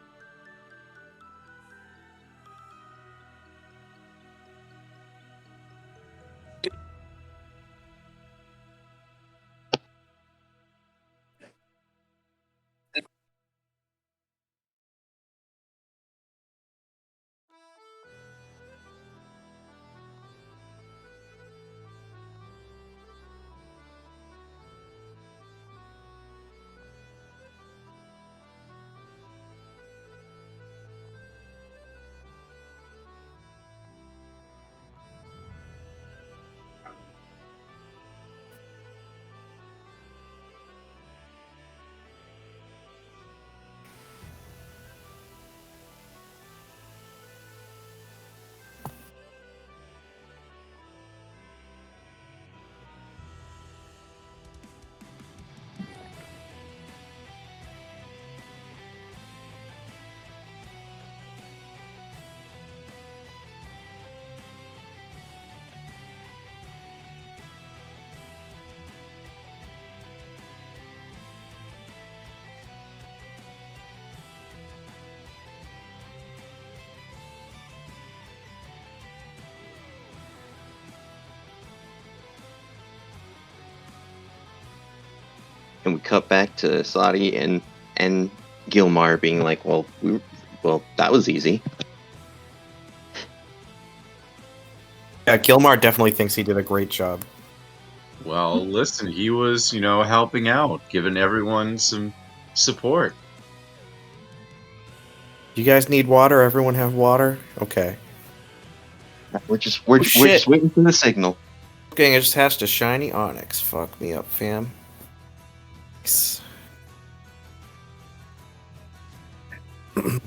And we cut back to Slotty and Gilmar being like, "Well, that was easy." Yeah, Gilmar definitely thinks he did a great job. Well, listen, he was, helping out, giving everyone some support. You guys need water? Everyone have water? Okay. We're just shit. waiting for the signal. Okay, I just hatched a shiny onyx. Fuck me up, fam. Nice. Did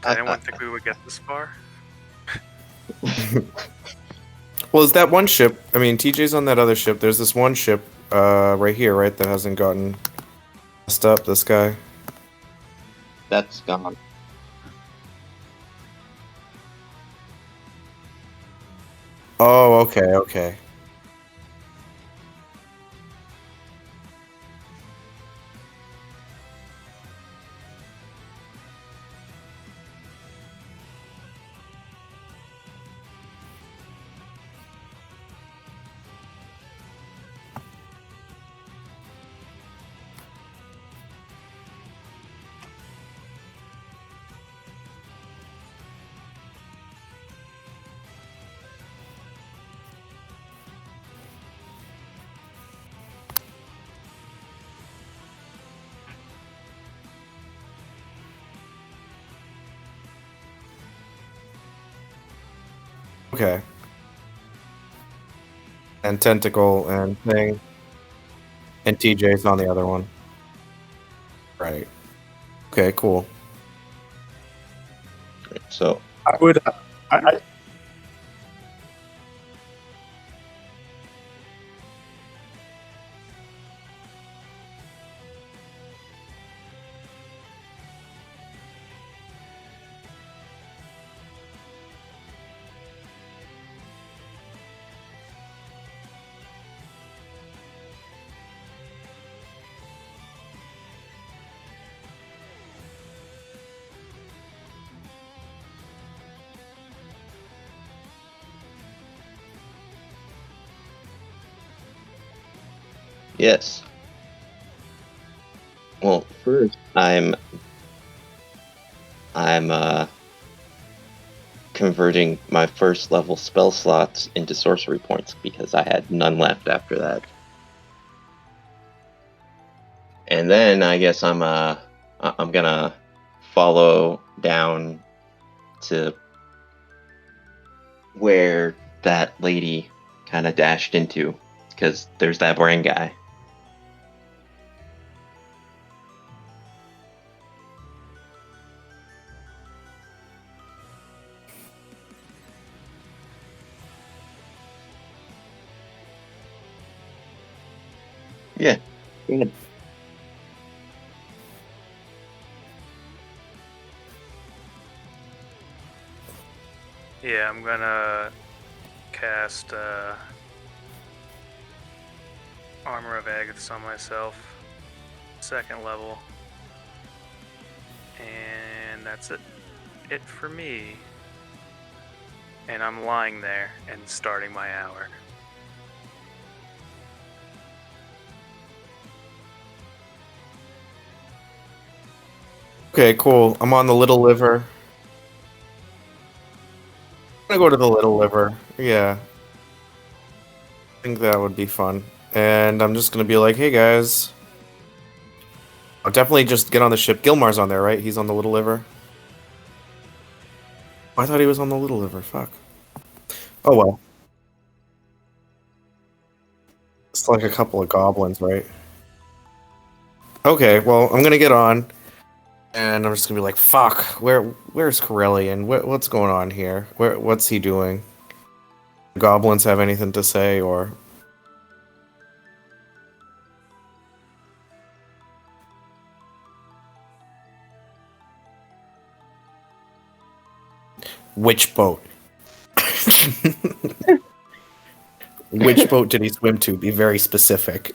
anyone think we would get this far? Well, is that one ship? I mean, TJ's on that other ship. There's this one ship right here, right, that hasn't gotten messed up. This guy. That's gone. Oh, okay, okay. Okay. And tentacle and thing. And TJ's on the other one. Right. Okay, cool. So I would. I yes. Well, first I'm converting my first level spell slots into sorcery points because I had none left after that. And then I guess I'm gonna follow down to where that lady kind of dashed into, because there's that brain guy. Yeah. Go ahead. Yeah, I'm gonna cast Armor of Agathis on myself, 2nd level, and that's it for me. And I'm lying there and starting my hour. Okay, cool. I'm on the Little Liver. I'm gonna go to the Little Liver. Yeah. I think that would be fun. And I'm just gonna be like, hey guys. I'll definitely just get on the ship. Gilmar's on there, right? He's on the Little Liver. I thought he was on the Little Liver. Fuck. Oh well. It's like a couple of goblins, right? Okay, well, I'm gonna get on. And I'm just gonna be like, fuck, where's Corellian? What's going on here? What's he doing? Goblins have anything to say, or... Which boat? Which boat did he swim to? Be very specific.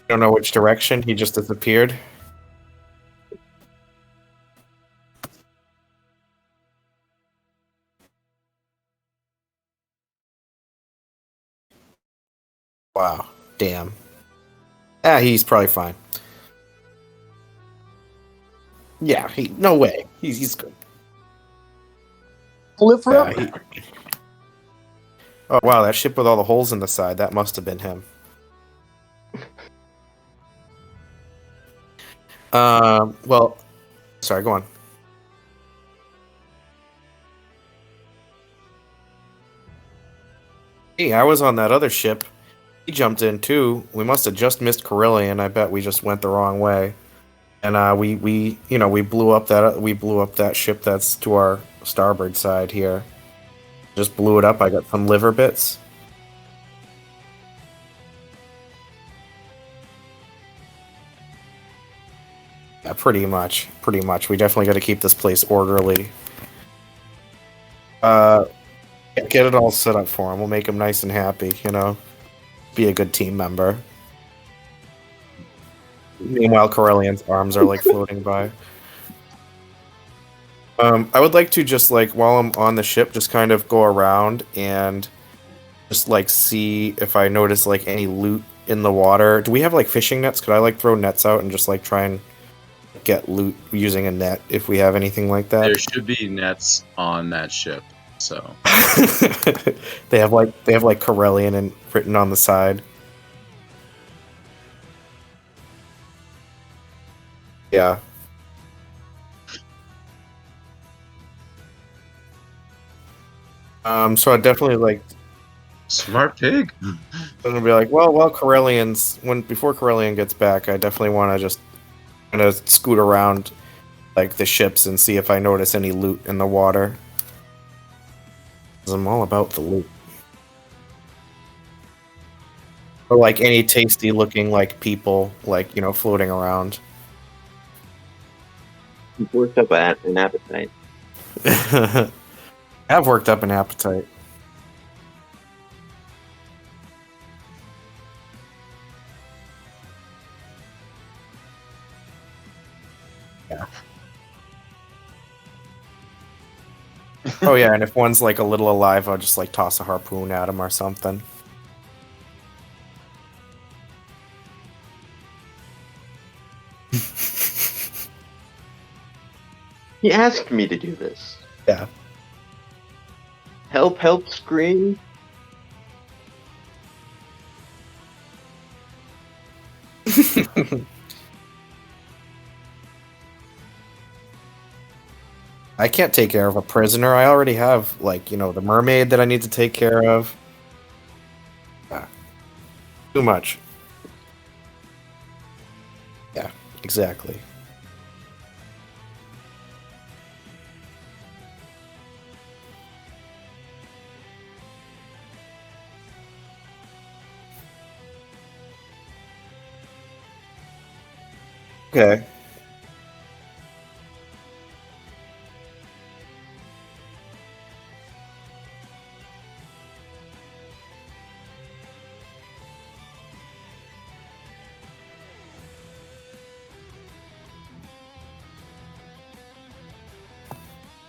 I don't know which direction, he just disappeared. Wow, damn. Ah, he's probably fine. Yeah, no way. He's good. Lift her Yeah, up. Oh wow, that ship with all the holes in the side, that must have been him. Well, sorry, go on. Hey, I was on that other ship. He jumped in too. We must have just missed Corellian. I bet we just went the wrong way. And we blew up that ship that's to our starboard side here. Just blew it up. I got some liver bits. Yeah, pretty much. Pretty much. We definitely got to keep this place orderly. Get it all set up for him. We'll make him nice and happy, you know. Be a good team member. Meanwhile, Corellian's arms are like floating by. I would like to just like while I'm on the ship, just kind of go around and just like see if I notice like any loot in the water. Do we have like fishing nets? Could I like throw nets out and just like try and get loot using a net if we have anything like that? There should be nets on that ship, so they have like Corellian and written on the side. Yeah. So I definitely like smart pig. I'm gonna be like, well, before Corellian gets back, I definitely want to just kind of scoot around like the ships and see if I notice any loot in the water. 'Cause I'm all about the loot. Or like any tasty looking like people like, you know, floating around. You've worked up an appetite. I've worked up an appetite. Yeah. Oh yeah, and if one's like a little alive, I'll just like toss a harpoon at him or something. He asked me to do this. Yeah. Help, scream. I can't take care of a prisoner. I already have, like, the mermaid that I need to take care of. Too much. Yeah, exactly. Okay.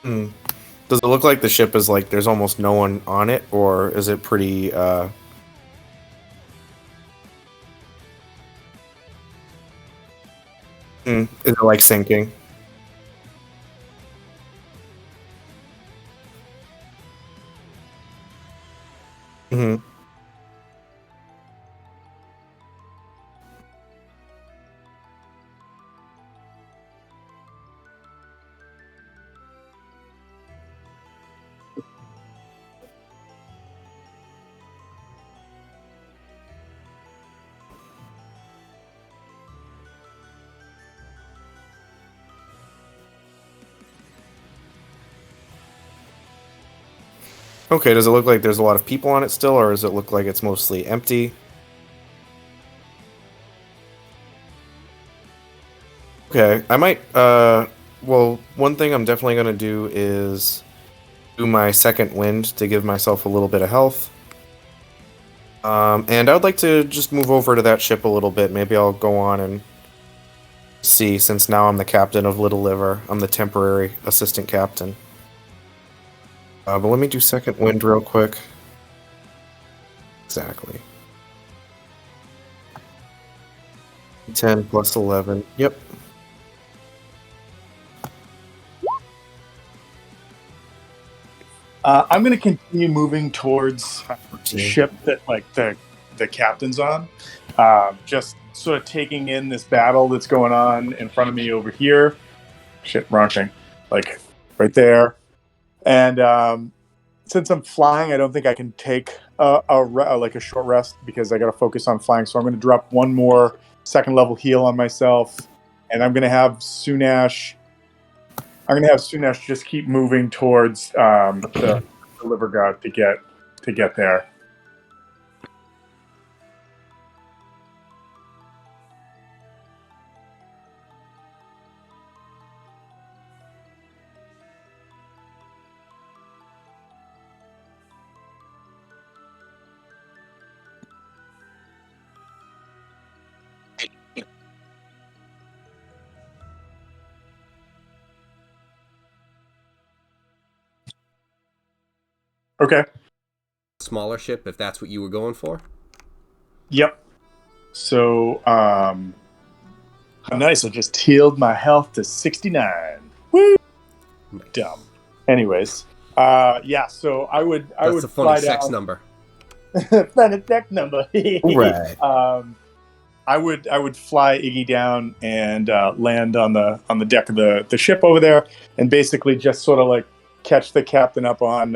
Hmm. Does it look like the ship is like there's almost no one on it, or is it pretty is it like sinking? Hmm. Okay, does it look like there's a lot of people on it still, or does it look like it's mostly empty? Okay, I might, well, one thing I'm definitely gonna do is do my second wind to give myself a little bit of health. And I would like to just move over to that ship a little bit. Maybe I'll go on and see, since now I'm the captain of Little Liver. I'm the temporary assistant captain. But let me do second wind real quick. Exactly. 10 plus 11. Yep. I'm going to continue moving towards the ship that like the captain's on. Just sort of taking in this battle that's going on in front of me over here. Shit, launching, like right there. And since I'm flying, I don't think I can take like a short rest because I got to focus on flying. So I'm going to drop one more second level heal on myself, and I'm going to have Sunash. I'm going to have Sunash just keep moving towards the liver god to get there. Okay. Smaller ship, if that's what you were going for. Yep. So, how nice. I just healed my health to 69. Woo! Nice. Dumb. Anyways, yeah. So I would That's a funny fly sex down. number. Planet deck number. Right. I would fly Iggy down and land on the deck of the ship over there, and basically just sort of like catch the captain up on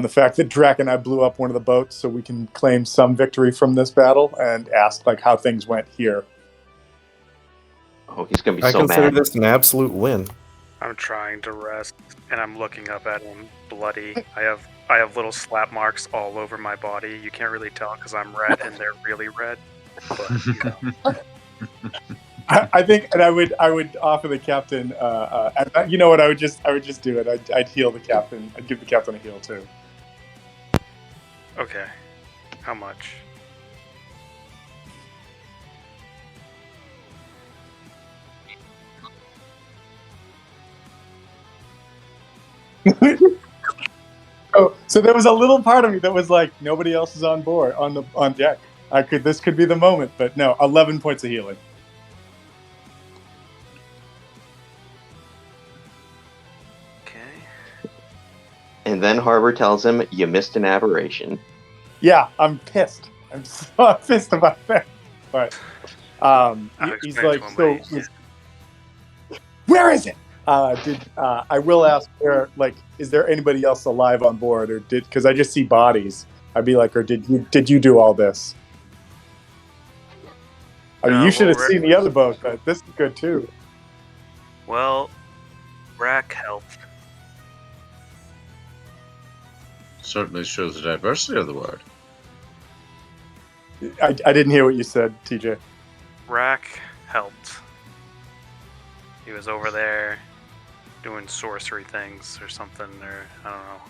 the fact that Drac and I blew up one of the boats, so we can claim some victory from this battle, and ask like how things went here. Oh, he's gonna be I so consider mad. this an absolute win. I'm trying to rest, and I'm looking up at him, bloody. I have little slap marks all over my body. You can't really tell because I'm red, and they're really red. But you know. I think, and I would offer the captain. You know what? I would just do it. I'd heal the captain. I'd give the captain a heal too. Okay, how much? Oh, so there was a little part of me that was like, nobody else is on board on deck. This could be the moment, but no, 11 points of healing. Okay. And then Harbor tells him, "You missed an aberration." Yeah, I'm pissed. I'm so pissed about that. But I'll he's explain like, to him so what he- where is it? I will ask, is there anybody else alive on board, or because I just see bodies? I'd be like, or did you do all this? I mean, you should have seen the other boat, but this is good too. Well, Rack helped. Certainly shows the diversity of the word. I didn't hear what you said, TJ. Rack helped. He was over there doing sorcery things or something, or I don't know.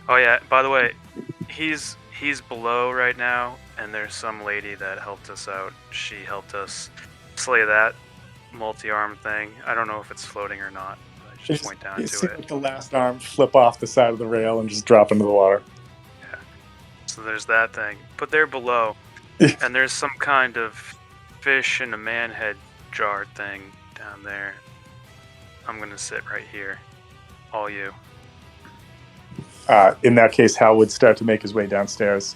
Oh yeah, by the way, he's below right now, and there's some lady that helped us out. She helped us slay that multi-arm thing. I don't know if it's floating or not. I just point down You to see it. the last arm flip off the side of the rail and just drop into the water. Yeah. So there's that thing. But they're below, and there's some kind of fish in a man head jar thing down there. I'm gonna sit right here. All you. In that case, Hal would start to make his way downstairs.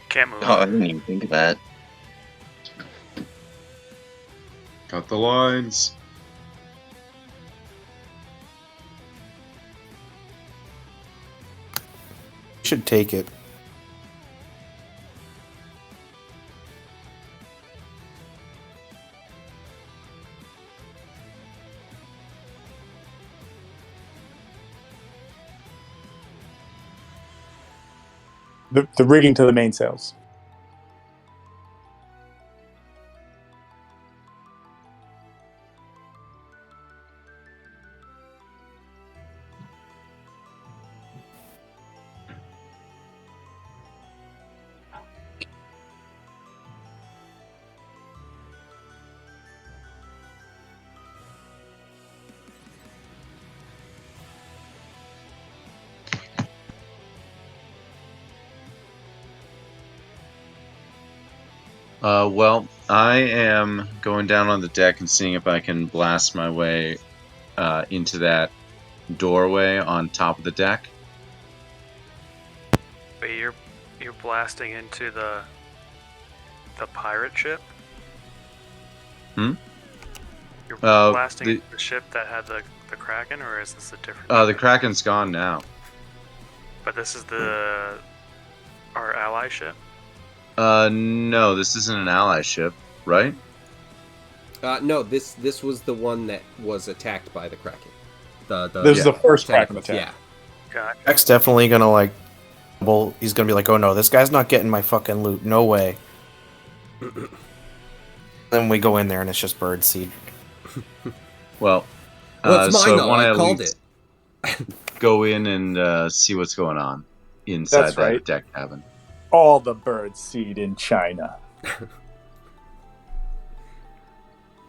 Can't move. Oh, I didn't even think of that. Cut the lines. Should take it. The rigging to the mainsails. Well, I am going down on the deck and seeing if I can blast my way into that doorway on top of the deck. But you're blasting into the pirate ship? Hmm? You're blasting the- into the ship that had the Kraken, or is this a different The ship? Kraken's gone now. But this is our ally ship? No, this isn't an ally ship, right? No, this was the one that was attacked by the Kraken. This is the first Kraken tentacles, attack. Yeah. Gotcha. Jack's definitely gonna like. Well, he's gonna be like, "Oh no, this guy's not getting my fucking loot. No way." Then we go in there and it's just bird seed. Well, Well, it's mine so though. I I at called least it. go in and see what's going on inside That's that right. deck cabin. All the bird seed in China.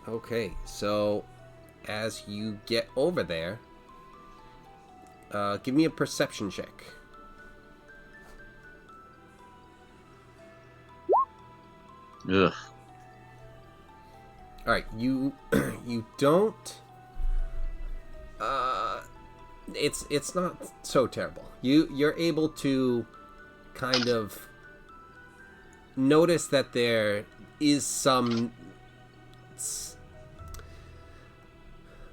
Okay, so as you get over there, give me a perception check. Ugh. All right, you you don't. It's not so terrible. You're able to kind of notice that there is some.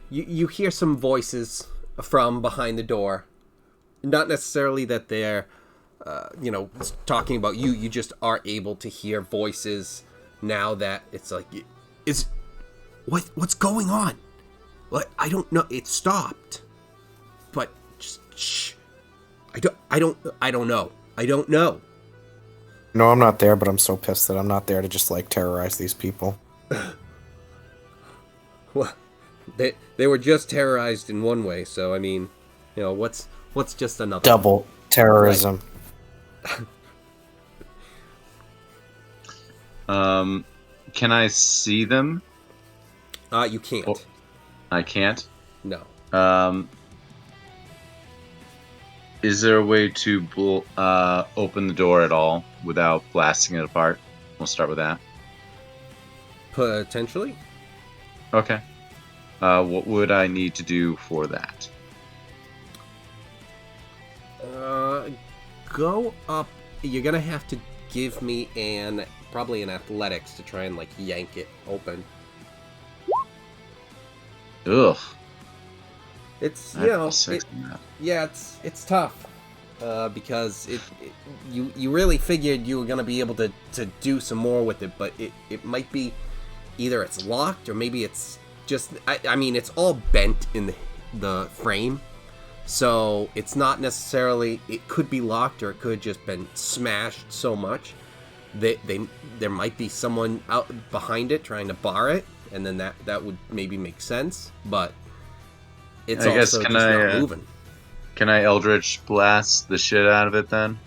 You hear some voices from behind the door. Not necessarily that they're, talking about you. You just are able to hear voices now that it's like, what's going on? What? I don't know. It stopped, but just shh. I don't know. No, I'm not there, but I'm so pissed that I'm not there to just like terrorize these people. What? they were just terrorized in one way, so I mean, what's just another Double terrorism. Can I see them? You can't. Oh. I can't. No. Is there a way to open the door at all without blasting it apart? We'll start with that. Potentially. Okay. What would I need to do for that? Go up. You're gonna have to give me probably an athletics to try and yank it open. Ugh. It's it's tough because you really figured you were gonna be able to do some more with it, but it might be either it's locked or maybe it's just I mean it's all bent in the frame, so it's not necessarily, it could be locked or it could have just been smashed so much that there might be someone out behind it trying to bar it, and then that would maybe make sense, but it's also just not moving. Can I Eldritch blast the shit out of it then?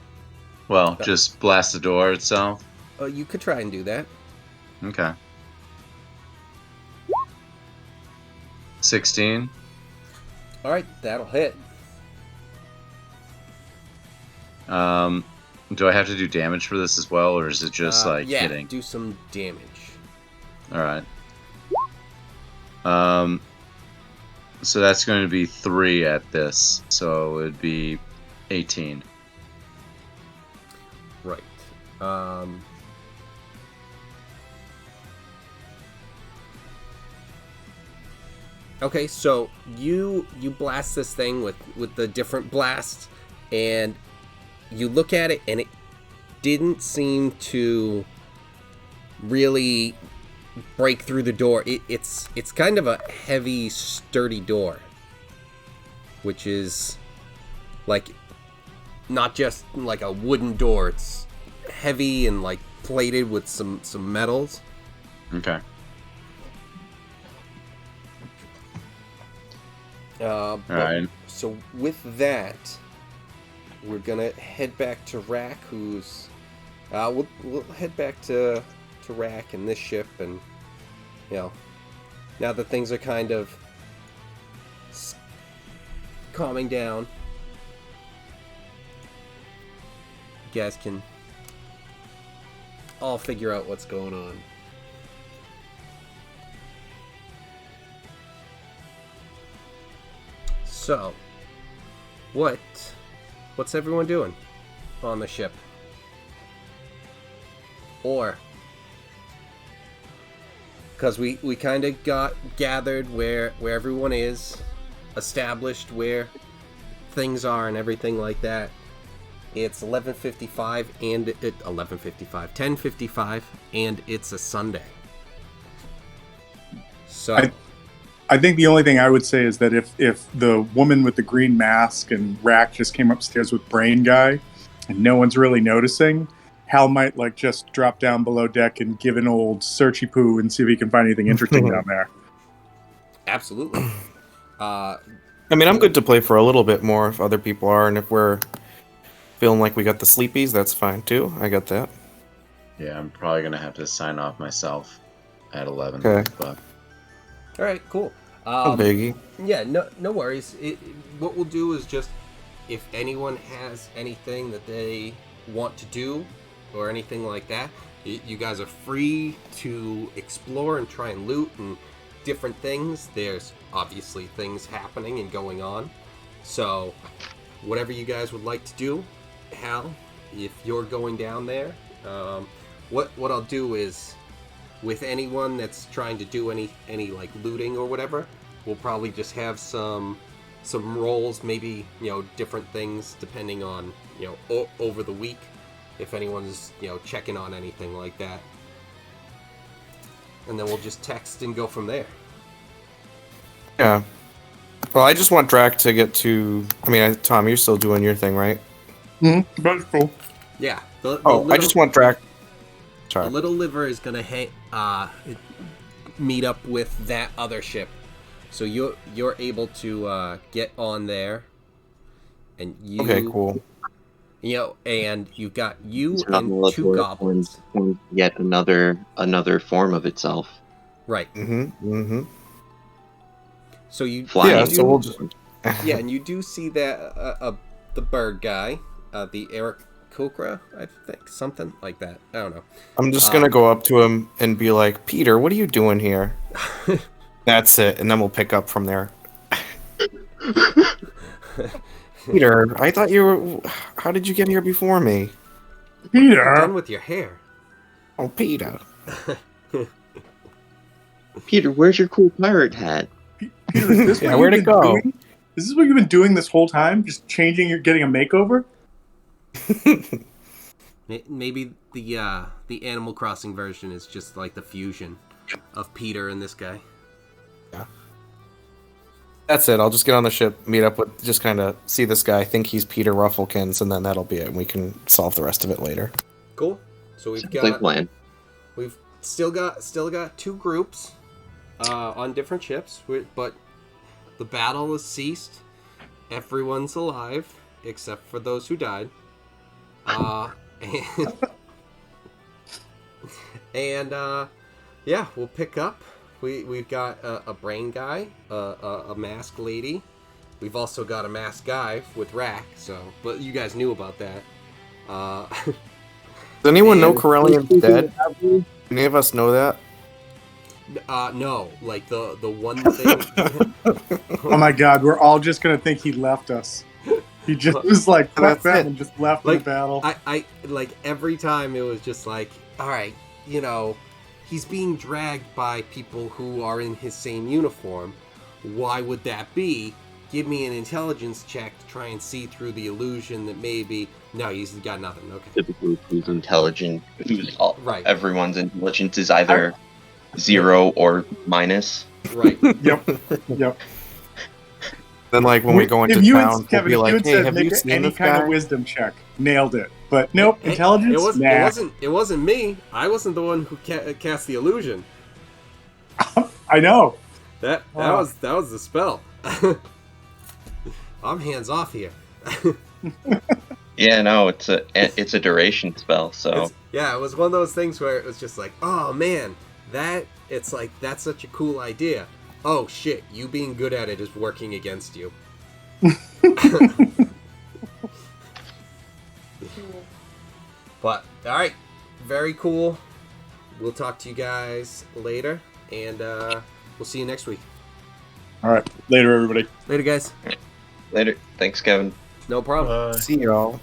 Well, just blast the door itself? You could try and do that. Okay. 16. Alright, that'll hit. Do I have to do damage for this as well, or is it just hitting? Do some damage. Alright. So that's going to be 3 at this, so it would be 18. Right. Okay, so you blast this thing with the different blasts, and you look at it, and it didn't seem to really break through the door. It's kind of a heavy, sturdy door, which is not just like a wooden door. It's heavy and plated with some metals. Okay. All right. So with that, we're gonna head back to Rack, who's we'll head back to Rack and this ship, and now that things are kind of calming down, you guys can all figure out what's going on. So, what's everyone doing on the ship? Or, because we kind of got gathered where everyone is, established where things are and everything like that. It's 11:55 and 10:55, and it's a Sunday. So I think the only thing I would say is that if the woman with the green mask and Rack just came upstairs with Brain Guy, and no one's really noticing, Hal might just drop down below deck and give an old searchy poo and see if he can find anything interesting down there. Absolutely. I mean, I'm good to play for a little bit more if other people are, and if we're feeling like we got the sleepies, that's fine too. I got that. Yeah, I'm probably going to have to sign off myself at 11. Okay. But... All right, cool. No biggie. Yeah, no worries. What we'll do is just, if anyone has anything that they want to do or anything like that, you guys are free to explore and try and loot and different things. There's obviously things happening and going on. So whatever you guys would like to do, Hal, if you're going down there, what I'll do is, with anyone that's trying to do any looting or whatever, we'll probably just have some roles, maybe different things depending on over the week, if anyone's checking on anything like that, and then we'll just text and go from there. Yeah. Well, I just want Drac to get to. I mean, Tom, you're still doing your thing, right? That's cool. Yeah. I just want Drac. Sorry. The Little Liver is gonna meet up with that other ship, So you're able to get on there, and you. Okay, cool. You know, and you've got you It's not and two military goblins. forms yet another form of itself. Right. So you. Flying. Yeah, so we'll just. Yeah, and you do see that the bird guy, the Eric Kokra, I think, something like that. I don't know. I'm just gonna go up to him and be like, Peter, what are you doing here? That's it, and then we'll pick up from there. Peter, I thought you were. How did you get here before me? You're Peter. done with your hair. Oh, Peter. Peter, where's your cool pirate hat? Peter, is this Yeah, what where'd you've it been go? doing? Is this what you've been doing this whole time? Just changing, getting a makeover? Maybe the Animal Crossing version is just like the fusion of Peter and this guy. That's it. I'll just get on the ship, meet up with, just kind of see this guy, think he's Peter Rufflekins, and then that'll be it. And we can solve the rest of it later. Cool. So we've Sounds like a got plan. we've still got two groups on different ships, but the battle has ceased. Everyone's alive except for those who died. And yeah, we'll pick up. We've got a brain guy, a masked lady. We've also got a masked guy with Rack. So, but you guys knew about that. Does anyone know And- Corellian's dead? Any of us know that? No, like the one thing. Oh my god, we're all just gonna think he left us. He just was like, fuck That's that, it. and just left Like, the battle. I like every time it was just like, all right, you know, he's being dragged by people who are in his same uniform. Why would that be? Give me an intelligence check to try and see through the illusion that maybe. No, he's got nothing. Okay. Typically, who's intelligent? Right. Everyone's intelligence is either 0 or minus. Right. Yep. Yep. Then, like, when we go into if you town, had, Kevin, we'll be if like, you hey, had said have you make seen any this kind guy? of wisdom check, nailed it. But nope, intelligence. It wasn't me. I wasn't the one who cast the illusion. I know. That Wow. was the spell. I'm hands off here. Yeah, no, it's a duration spell. So Yeah, it was one of those things where it was just like, oh man, it's like that's such a cool idea. Oh shit, you being good at it is working against you. But all right, very cool. We'll talk to you guys later, and we'll see you next week. All right. Later, everybody. Later, guys. later. Thanks, Kevin. No problem. Bye. See y'all.